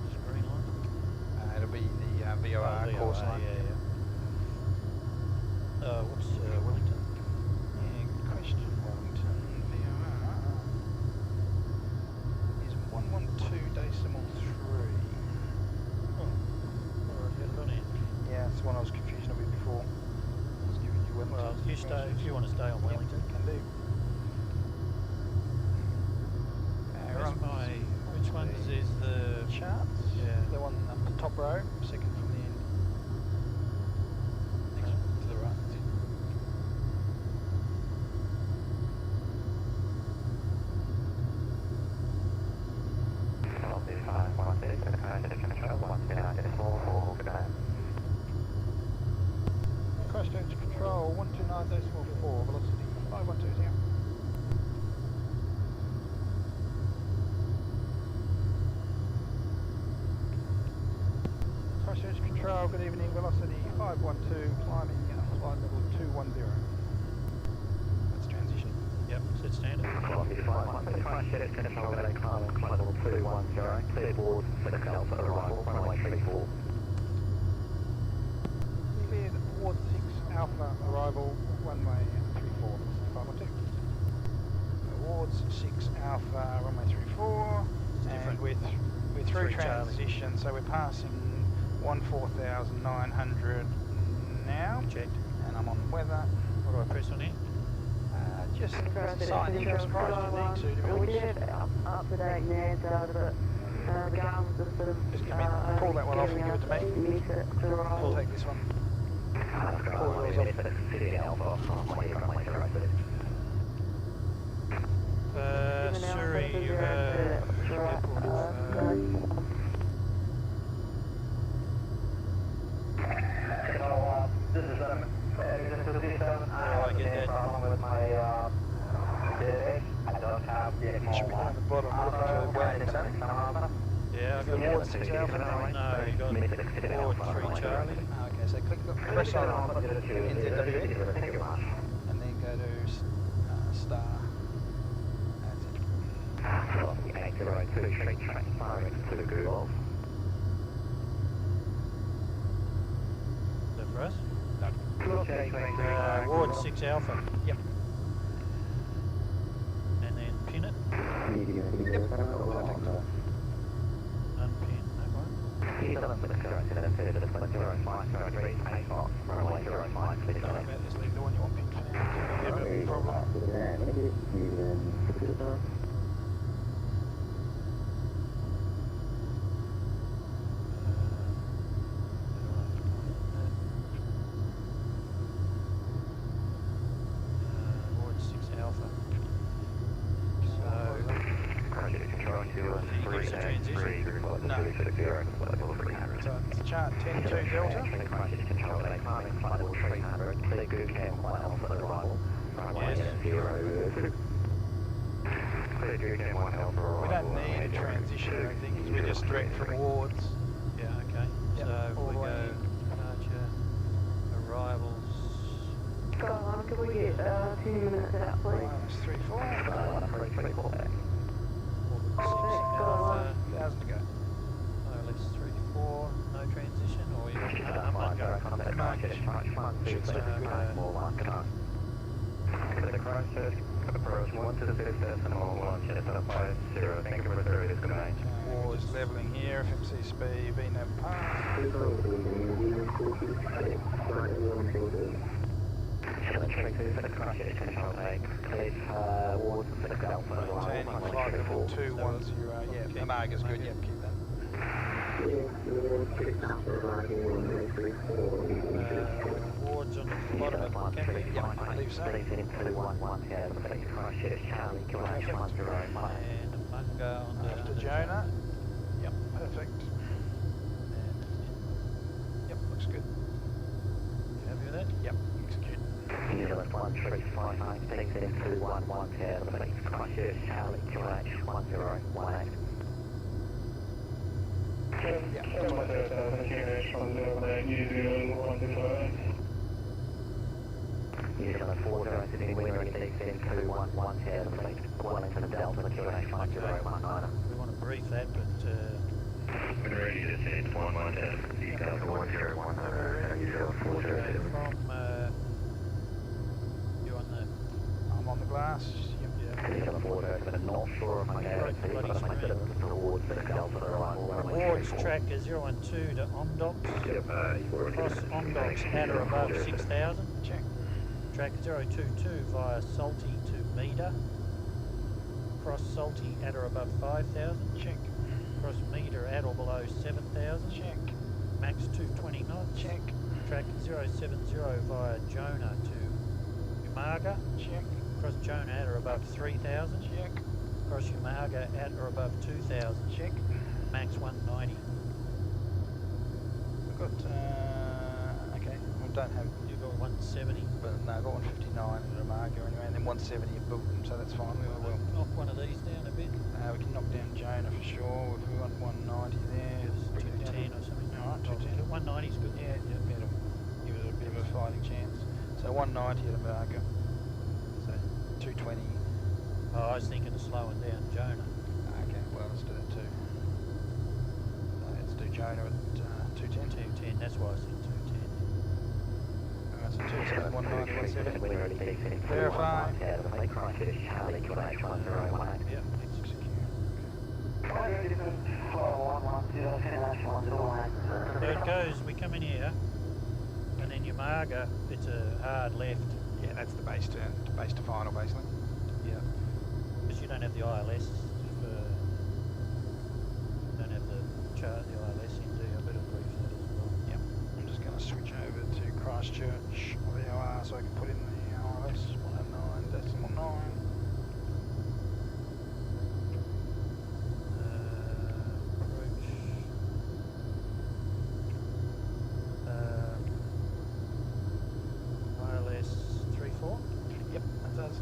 Is it green light? It'll be the VOR course line. Yeah, yeah. What's Wellington? Yeah, good question. Wellington VOR is 112.3. Oh, alright, get it on in. Yeah, that's the one I was confused with before. I was giving you Wellington. Well, you stay if you want to stay on Wellington. Can do. Where's my? Which one is the? Charts? Yeah. The one up the top row, second from the end. Next to the right. That's it. Christchurch Control 129.4, velocity 5120. Christchurch Control, good evening, velocity 512, climbing flight level 210. That's transition. Yep, set standard. Christchurch Control, flight level 210, clear board, 6 Alpha arrival, runway 34. cleared Ward 6 Alpha arrival, runway 34, 512. So Wards 6 Alpha, runway 34, and we're through transition, so we're passing 14,900 now. Checked. And I'm on weather. What do I press on here? Just sign in, I'm surprised you need to be honest. We did up to date NAS data, but the GAM system. Just give me, pull that one off and give it to me. I'll take this one. Pull yours off. Surrey, This is I get that. problem with my I don't have the Should be down the bottom, looking for Wellington. Yeah, I've got Ward 6 Alpha now. No, you got Ward 3 Charlie. Okay, so press on NZW and then go to star. That's it. Is that for us? No. Ward 6 Alpha. Yep. And then pin it. Yep. Perfect. Unpin, that one. Just leave the one you want pinned for now. Give it a problem. Ward 6 Alpha. So it's chart 10-2 Delta. We don't need a transition or anything because we're just direct from Wards. Yeah, okay. Yep, So if all we the go way departure, arrivals. Go on, can we get 2 minutes out, please? -34. Ward 6 Alpha. 1,000 to go. OLS 34, no transition, or you might go. Should still be good. Approach 126 decimal 1 Chestnut 50. Thank you for service. Good night. Wards levelling here, FMC speed, VNAV pass. Maintaining flight level 210. Yeah, Amarga's good, yep, keep that. Wards on the bottom of the cafe. Yep, I believe so. And a Munga on the After Jonah. Yep, perfect. And that's it. Yep, looks good. You happy with that? Yep, execute. New Zealand 1359, takes in 211 here, the base Christchurch, Charlie, QH 1018. New Zealand 40, Sydney Winger, takes in 211 here, the base Wellington Delta, QH 5019. We want to brief that, but When ready to send 110, you got the 1010, New Zealand 40. from you on the I'm on the glass. Yep, yeah. New Zealand 40, but not sure if I can see, but I said it towards the Delta arrival. Wards track is 012 to Omdocs. Yep, Cross Omdocs at or above 6,000. Check. Track 022 via Salty to Meter. Cross Salty at or above 5,000. Check. Cross Meter at or below 7,000. Check. Max 220 knots. Check. Track 070 via Jonah to Umaga. Check. Cross Jonah at or above 3,000. Check. Cross Umaga at or above 2,000. Check. Max 190. We've got, okay, we don't have, You've got 170. but no, I've got 159 in Amarga anyway, and then 170 at Bilton, so that's fine. We will. Knock one of these down a bit. We can knock down Jonah for sure. If we want 190 there, Give us 210 or something. Alright, 210. 190 is good. Yeah, yeah, it'll give it a bit of a fighting chance. So 190 at Amarga. So 220. Oh, I was thinking of slowing down Jonah. Okay, well, let's do that too. Let's do Jonah at 210. 210, that's why I said 210. That's a 271917. When ready, descend to Verify. 11 out of the flight, Christchurch, Charlie, QNH 1018. Yep, it's secure. So it goes, we come in here, and then your marker, it's a hard left. Yeah, that's the base to final, basically. Yeah. Because you don't have the ILS for... don't have the chart, the ILS in, do you? I better brief that as well. Yep. I'm just going to switch over to Christchurch VOR so I can put in the ILS 109.9. ILS 34. Yep, that does.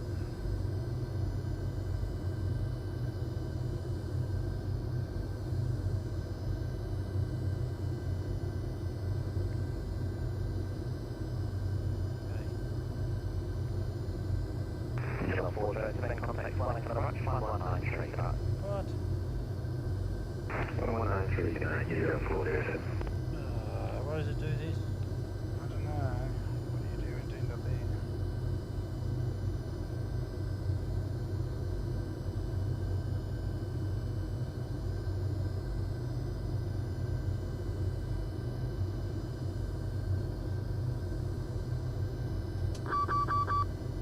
Kilo 4, Josephine, contact flying for the Roach 1193, good night. What? 1193, good night, Kilo 4, Josephine. Why does it do this? I don't know. What do you do in DW?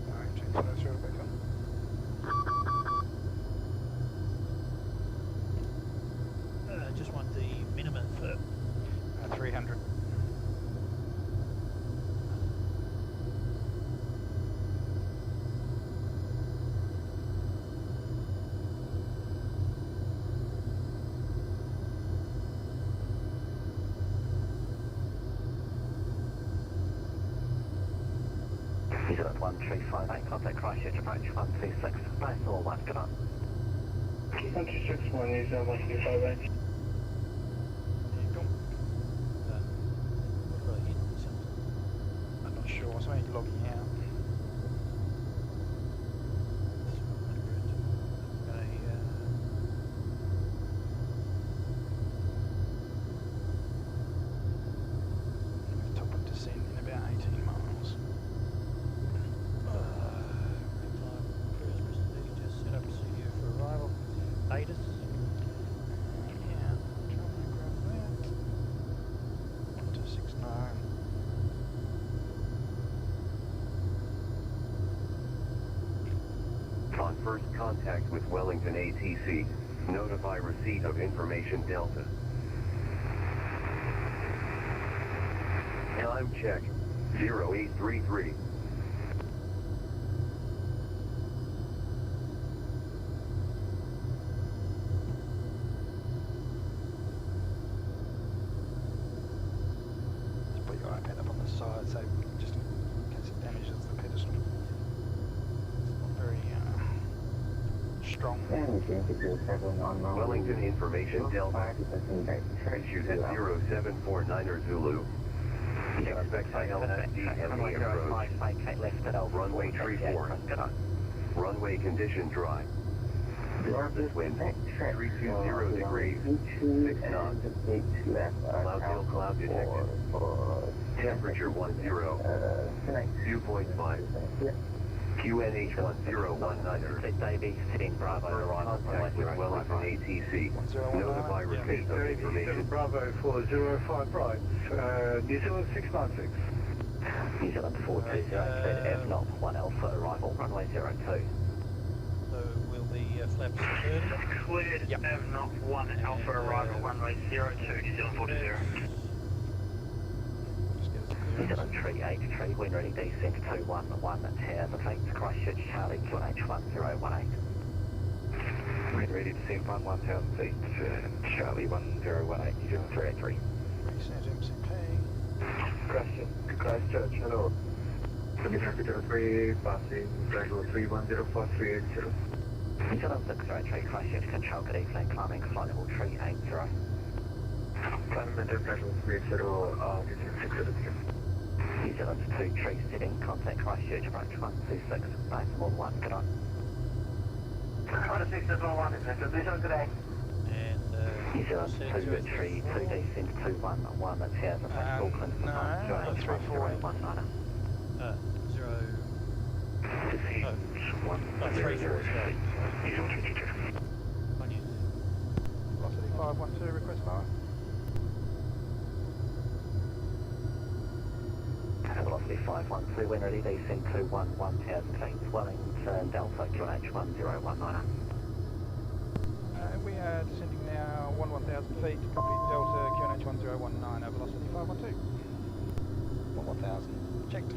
Alright, change that through back on. Just want the minimum for 300. New Zealand 1358, contact Christchurch, approach 126, base or 1, good night. 126, New Zealand 158. what did I hit? Something. I'm not sure, so I need logging out. Top of descent in about 18 miles. Just set up CU for arrival. Aiders. Yeah, trying to grab that. 1269. On first contact with Wellington ATC, notify receipt of information Delta. Time check, 0833. Just put your iPad up on the side, so just in case it damages the pedestal. It's not very strong. Wellington Information Delta. Issues at 0749er Zulu. Expect ILSD heavy approach. Runway tree 4. Runway condition dry. This wind, 320 degrees, 6 knots. Cloud hill cloud detected. Temperature 10. Dew point 5. QNH 1019er. Davey, sitting Bravo, arrival Contact with Wellington ATC. Notify receipt of information. Bravo 405 right, New Zealand 696. New Zealand 420, cleared F knock 1 Alpha, arrival, runway 02. So we'll be flaps 30. Cleared Yep. F knock 1 Alpha, arrival, runway 02, New Zealand 420. New Zealand 383, wind ready, descent 211, tower, the flight to Christchurch, Charlie, QNH 1018. Wind ready, descent 11,000 feet, Charlie 1018, New Zealand 383. Reset MCP. Christchurch, hello. Capital 3, passing Bravo 3104 New Zealand 603, Christchurch, control, good evening, climbing flight level 380. Climb into Bravo 30, New Zealand 602. New Zealand 23, setting, contact Christchurch, approach 126, base more 1, good on. 126.1, is that New Zealand today? And New Zealand 232, descent 211, tower, the flight to Auckland, no, QNH 1019. Zero. Descend Oh, 340. Sorry. Visual 22. On you. Velocity 512, request lower. Velocity 512, when ready, descend to 1000 feet, Wellington Delta QNH 1019. We are descending now 1000 feet, copy Delta QNH 1019, velocity 512. 1000, checked.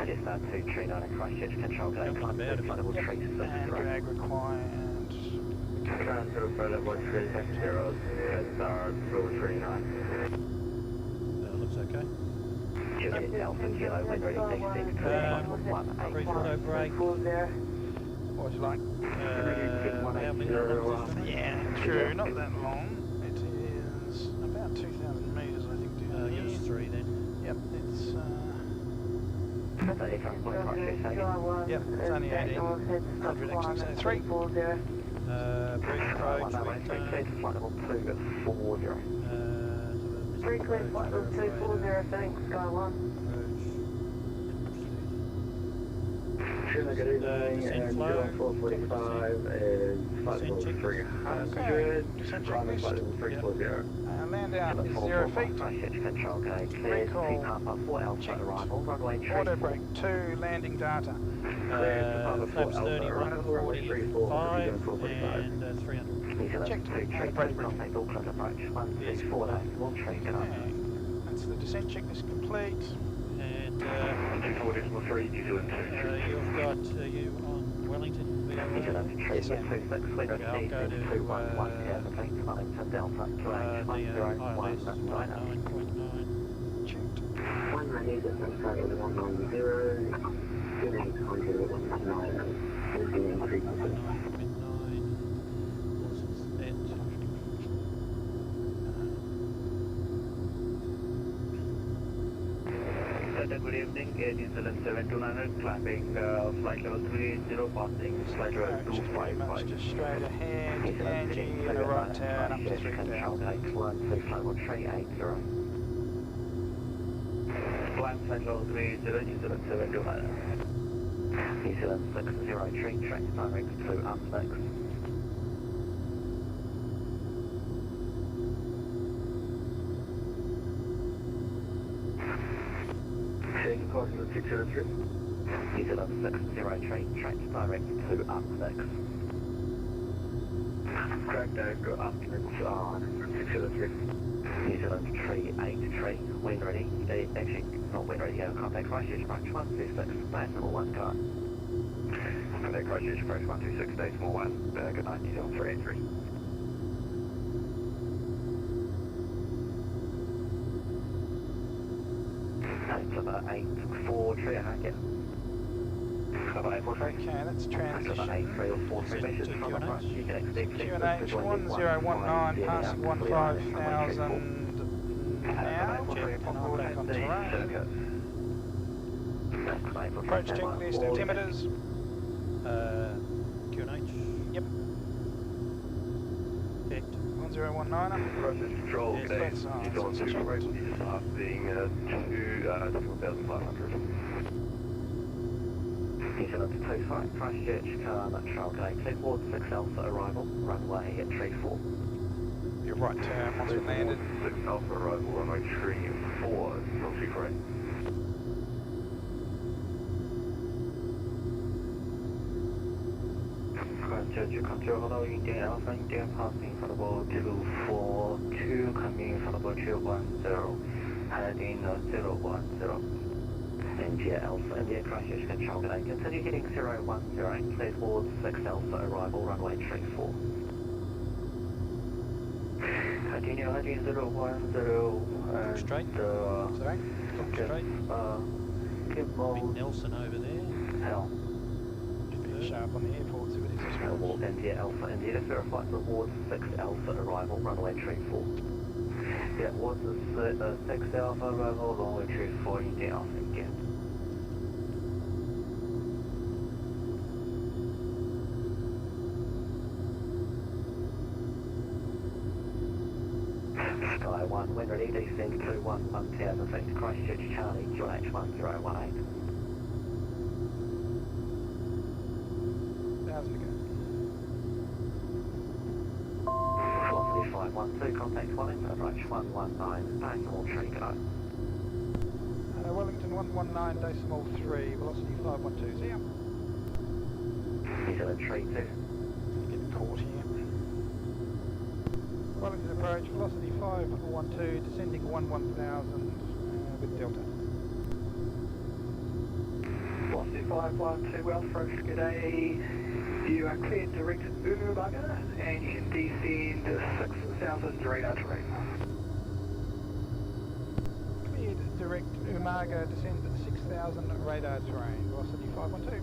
Just 239 and Christchurch control gate, climb to level 36. And drag required. Transfer for level 360, SR 039. Looks okay. Juliet Delta Kilo, when ready, descend to level 18. Brief auto brake. What would you like? How many long is this? Yeah, true, not that long. It is about 2,000 metres, I think, down here. Yours 3 then. Yep, it's Yep, it's only 18. 100 actually, so 3. Brief approach. Level 240. Frequent flight level 240, thanks, Sky 1. Good evening, and 445 is flight level 300, climbing flight level 340. Land out 0 feet. Christchurch control gate, Recall. Papa 4 Alpha arrival, runway Auto 34. brake 2, landing data. Flaps 31, 45 and 300. Checked. Checked. Contact Auckland approach 164 will train Okay. That's the descent checklist complete. And 24.3, New Zealand 2. you've got you on Wellington New VOA. Zealand 326, winner Okay, I'll go to, 211, Wellington Delta, QH ILS 1019. 19.9. Checked. 190, distance travel 190, QNH 1019, resuming frequency. 9.9. Good evening, Air New Zealand 729, climbing flight level 30, passing flight level Much 255. just straight ahead, Angie, and a right turn up to 3,000. Level 380. Climb flight level 30, New Zealand 729. New Zealand 603, track direct to up6. Taking course to 603. New Zealand 603, track direct to up6. Track direct to up6 on 603. New Zealand 383, wind ready, actually not wind ready, contact Christchurch approach 126, decimal 1 car. Contact Christchurch approach 126, decimal 1, good night, New Zealand 383. Cover 84, tree again. Cover 84, Okay, that's Cover transition. 83 or 43 metres from approach, you can expect QNH 1019, passing 15,000 now. Check, and I'll back on terrain. Approach checklist, altimeters. QNH. Yep. Checked. 1019. Process control, Yes, okay. that's New Zealand 2 operating passing 4,500. New Zealand 25, Christchurch, car, control gate, clear forward 6 Alpha arrival, runway at 34. Your right turn once we landed. 6 Alpha arrival, runway 34, still too free. Christchurch control, hello, India Alpha, India passing for the ball 242, coming for the ball 210, heading 010. India Alpha, India Christchurch control gate, continue heading 010, clear forward 6 Alpha arrival, runway 34. Continue heading 010, Straight. Sorry? Straight. Give Big mode, Nelson over there. hell. Be sharp on the airport, see what it is. Travel India Alpha, India to verify towards 6 Alpha arrival, runway 34. Yeah, what's the 6 Alpha arrival, runway 34, India Alpha, India. Sky 1, when ready, descend to 1000 feet, Christchurch Charlie, QH 1018. 1,000 to go. Velocity 512, contact 1 approach 119, decimal 3 go. Wellington 119 decimal 3, velocity 512. See ya. New Zealand 32. Getting caught here. Wellington approach, velocity 512, descending 1000 with delta. Velocity 512, well approach, good day. You are cleared direct Umaga and you can descend 6,000 radar terrain. Cleared direct Umaga, descend 6,000 radar terrain, velocity 512.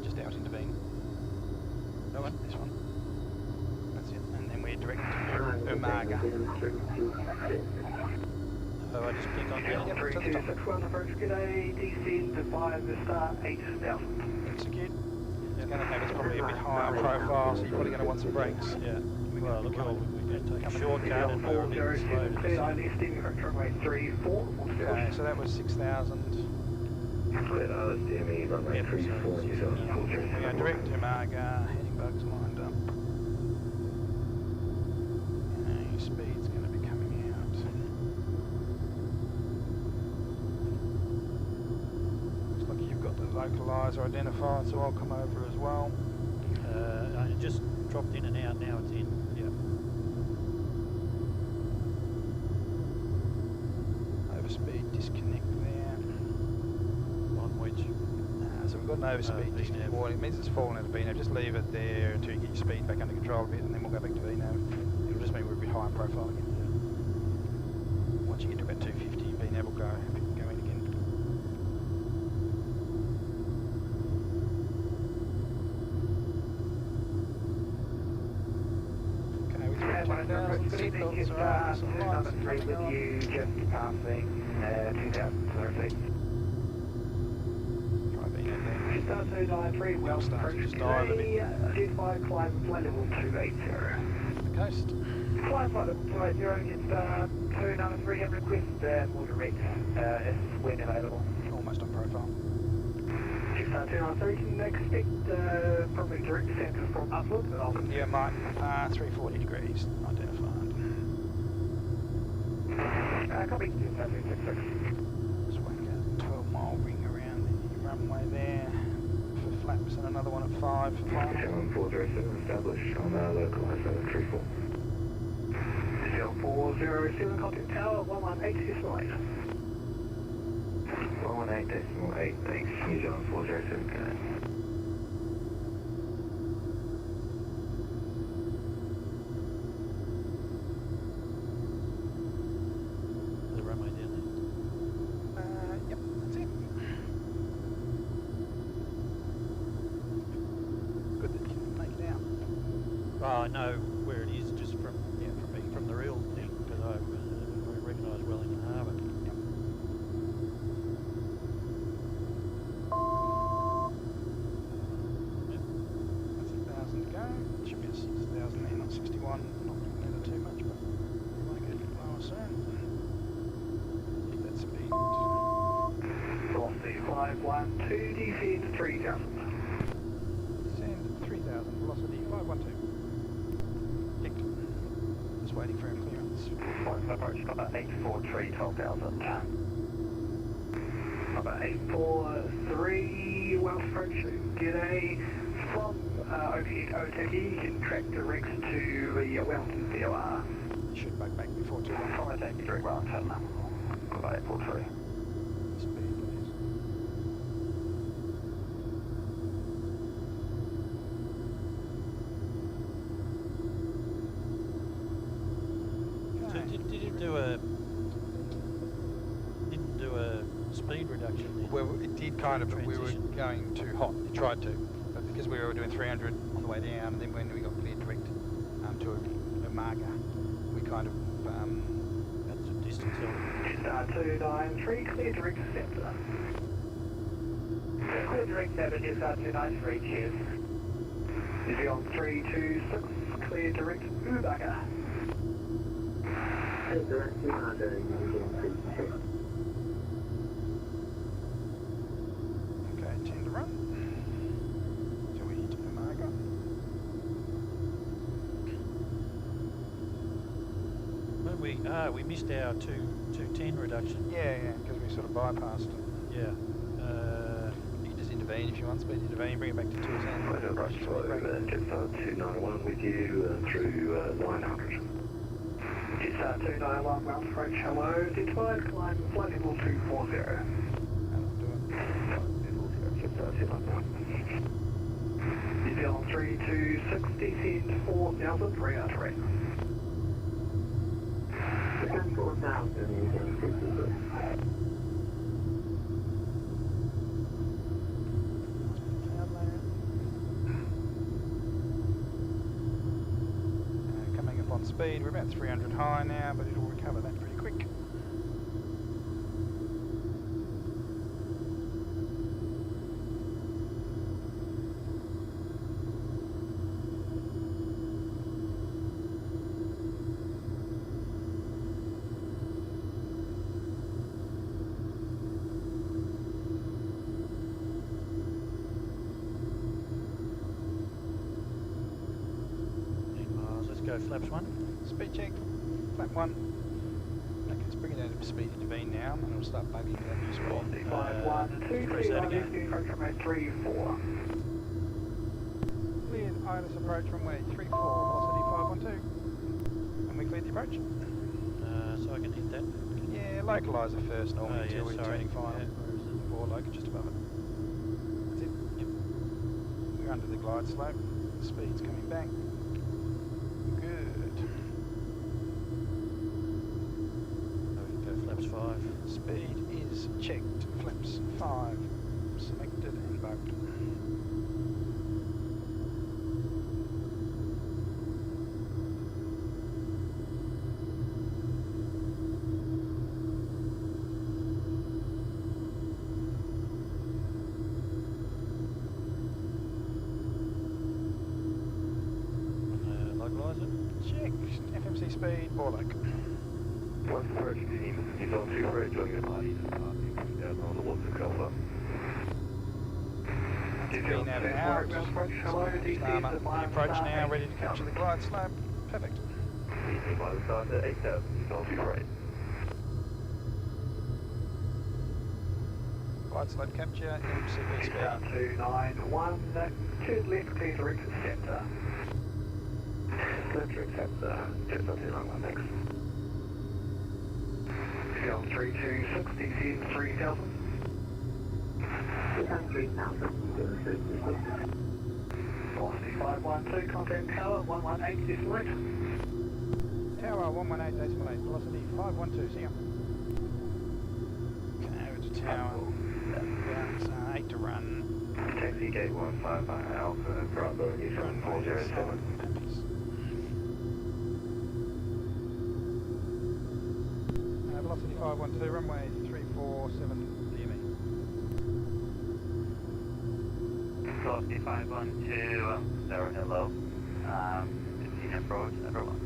Just out into Bean. That one, this one. That's it. And then we're direct Umaga. So I just click on that. 3261 approach, good day. Descend to 5 star 8,000. Execute. It's going to make us probably a bit higher profile, so you're probably going to want some brakes. Yeah. Well, look, we can take a shortcut and we're a bit slow to descend. Runway 34. Okay, so that was 6,000. Clear RSDME, runway 34, New Zealand, full We are direct to Umaga, heading bugs lined up. Okay, speed's going to be coming out. Looks like you've got the localizer identified, so I'll come over as well. I just dropped in and out, now it's in. Yeah. Overspeed disconnect there. On which? So we've got an overspeed disconnect warning. It means it's fallen out of VNAV. Just leave it there until you get your speed back under control a bit, and then we'll go back to VNAV. It'll just mean we're a bit high in profile again. Once you get to about 250, VNAV will go. If you can go in again. Okay, we threw 10,000 seatbelts, alright, some lights coming on. You just passing 2,000 feet. Try VNAV there. Star 293, well Start to approach, just dive a bit. identify climb flight level 280. The coast. Flight level 280, it's 293, have request more direct if when available. Almost on profile. Star 293, can expect probably direct descent from upward, but I'll Yeah, Mike. 340 degrees identified. copy, Star 266. Just whack a 12-mile ring around the runway there for flaps, and another one at 5 for final. 7407 established on localizer 34. 0407, contact tower 118.8. 118.8, thanks. New Zealand 407, go ahead. The runway down Yep, that's it. Good that you can make it out. there. Oh, I know where it is just from the real thing, because I recognise Wellington Harbour. That's 1,000 to go. Should be a 6,000 there, not 61. Not looking at it too much, but we might get lower soon. Keep that speed. Velocity 512, descend 3000. Descend 3,000, velocity 512. Ticked. Just waiting for clearance. Approach number 843, 12,000. Number 843, well approach, g'day. From overhead Otaki, you can track direct to Wellington VOR. Should bug back before too long. From Otaki, direct Wellington. Goodbye, 843. Speed, please. So Okay. didn't do a speed reduction then? Well, it did kind of, but we were Transition. going too hot. It tried to, but because we were doing 300 on the way down, and then when we got cleared direct to Umaga, we kind of That's a distance on. Star 293, clear direct center. Clear direct center, Star 293, cheers. New Zealand 326, clear direct Umaga. direct 200 and engine 52. Okay, 10 to run. Till we hit the marker. When we missed our 210 reduction. Yeah, because we sort of bypassed it. Yeah. You can just intervene if you want, speed intervene, bring it back to 210. Pleasure, rush slow, Jetstar 291 with you through 900. Jetstar 291, ground approach, hello, deployed, climb flight level 240. That'll do it. Jetstar 291. New Zealand 3260, send 4,000, re-entering. 4,000 engine 52. Coming up on speed, we're about 300 high now, but it'll recover that pretty quick. Go flaps 1. Speed check, flap 1. Okay, let's bring it down to speed intervene now, and it'll start bugging that new speed. 512, press that again. approach runway 34. Cleared ILS approach runway 34, velocity 512. And we cleared the approach. So I can hit that. Yeah, localiser first normally Oh, yeah, until we're sorry. turning final. Yeah. Where is it? Or local, just above it. That's it. Yep. We're under the glide slope. Speed's coming back. Good. Go flaps 5. Speed is checked. Flaps 5. Selected and bugged. Localiser. Check. FMC speed, Borlake. What's the approach team? New Zealand 2 for joining the party. Down on the water cover. Being out and out. Approach now, ready to capture the glide slope. Perfect. Easy by the starter, 8,000, don't be afraid. Glide slope capture, MCV speed. 291, turn left, clear direct to centre. Left direct centre, Jetstar 291, thanks. Field 3260, send 3,000. 3,000 engine 52. Velocity 512, contact tower 118 decimal 8. Tower 118 decimal 8, velocity 512, see ya. Okay, over to tower. About 8 to run. Taxi gate 155 Alpha, Bravo, New Zealand 407. Velocity 512, runway 347, DME. Velocity 512, Sarah, hello. 15 approach, everyone.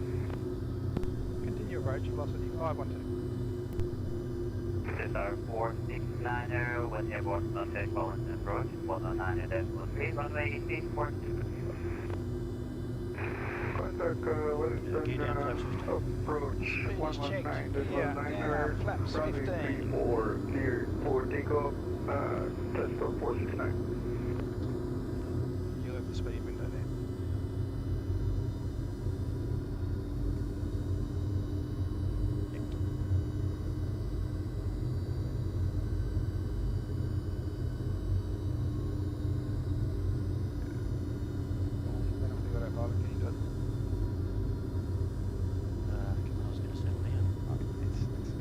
Continue approach, velocity 512. Jetstar 469er, with airborne contact Collins approach, 109.3, runway 18, 42. Contact Wellington approach Speed is checked. 119, Yeah, flaps 15. 4 clear for takeoff, test of 469. You'll have the speed window there.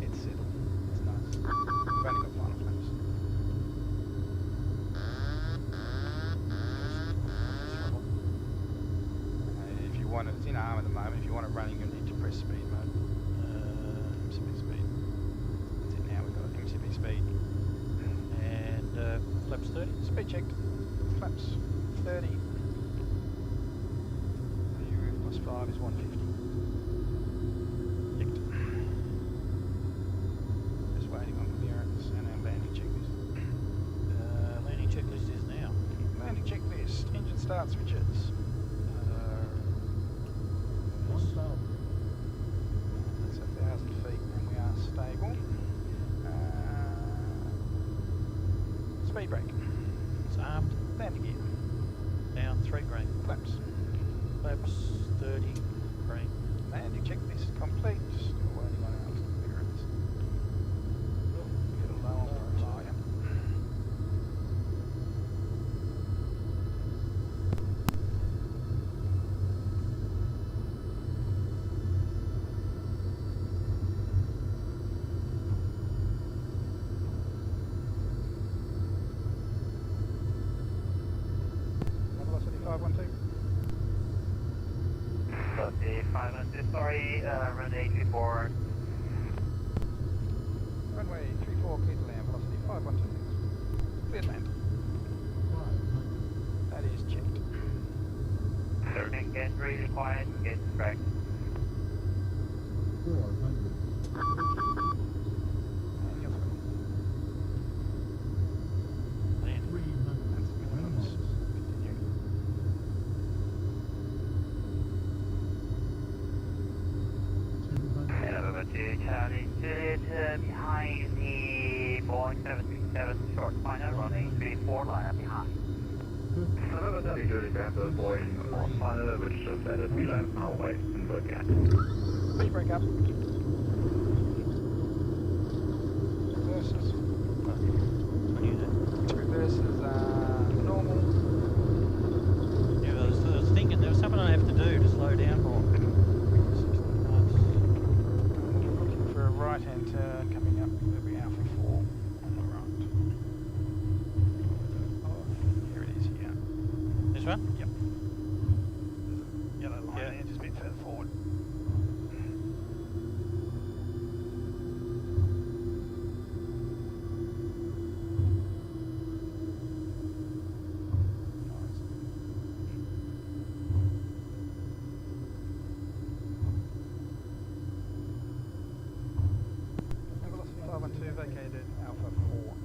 It's settled. It's nice. We've only got final flaps. If you want it, it's in arm at the moment. If you want it running, you'll need to press speed mode. MCV speed. That's it now. We've got MCV speed. And flaps 30. Speed checked. Flaps 30. The roof plus 5 is 150. Checked. speed brake. It's armed. Landing gear. Down 3 green. Flaps. Flaps 30 green. Landing checklist complete. Still waiting on our clearance. Get a low on profile, yeah. Velocity 512. Velocity 512, sorry, runway 24. Runway 34, clear to land. Velocity 512. Clear to land. That is checked. Turning get really quiet, get correct. 400. And you're through. Land. 300. That's minimums. Continue. And over to Charlie Juliet, behind the Boeing 737 short final, running 34 line behind. November 30 Juliet, Bravo, Boeing, on final, which is at a 3 line our way, and look at. Speed brake up. Reverses. I knew that. Reverses normal. Yeah, I was thinking there was something I have to do to slow down more. 16 knots. We're looking for a right-hand turn coming up. There'll be Alpha 4 on the right. Oh, here it is here. This one? Yep. Yellow line there, just a bit further forward. And velocity 512 vacated Alpha 4.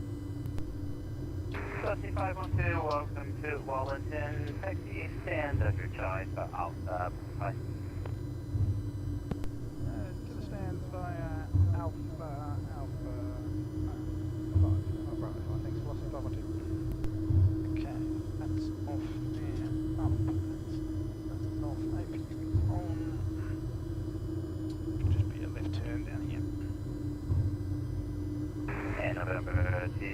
Velocity 512, welcome to Wellington, taxi stand of your choice for Alpha 5. To the stands via Alpha 5. Oh, right, thanks, velocity 512. Okay, that's off there, up, that's off, apex on. Could just be a left turn down here. And November to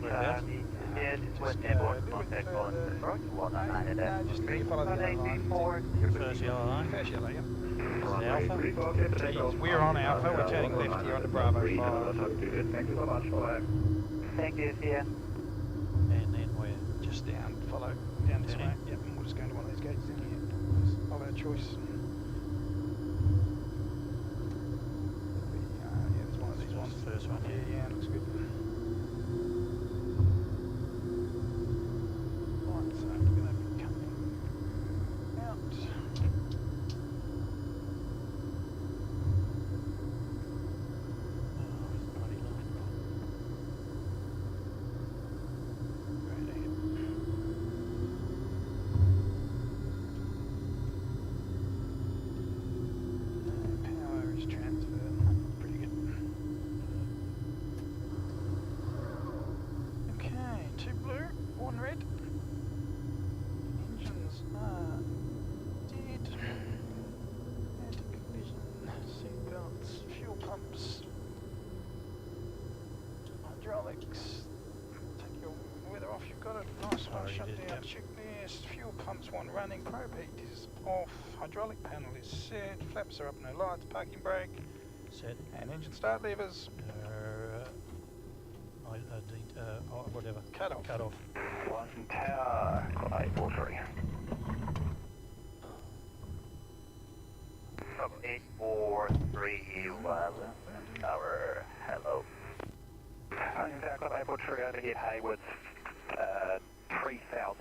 Charlie Juliet, with airborne contact on the approach, 199 at Just need to follow the yellow line. First yellow line. First yellow, yeah. Alpha. We're on Alpha, we're turning left here onto Bravo 5. Thank you so much for that. Thank you, see ya. And then we're Just down, follow, down this way. Yep, and we'll just go into one of these gates in here. Of our choice. Yeah, there's one of these ones. First one, yeah. Yeah, looks good. Right, so we're going to be coming out. Bloody line. Right ahead. Power is transferred. Pretty good. Okay, 2 blue, 1 red. Engines are dead. Anti-collision, seatbelts, fuel pumps, hydraulics. Take your weather off, you've got it. Nice one, Already shut did, down yep. checklist. Fuel pumps 1 running, probe heat is off, hydraulic panel is set, flaps are up, no lights, parking brake, Set. and engine start levers Whatever. cut off. Cut off. 1 tower, 843. 843, tower, hello. In fact, 843 over here, Haywood, 3000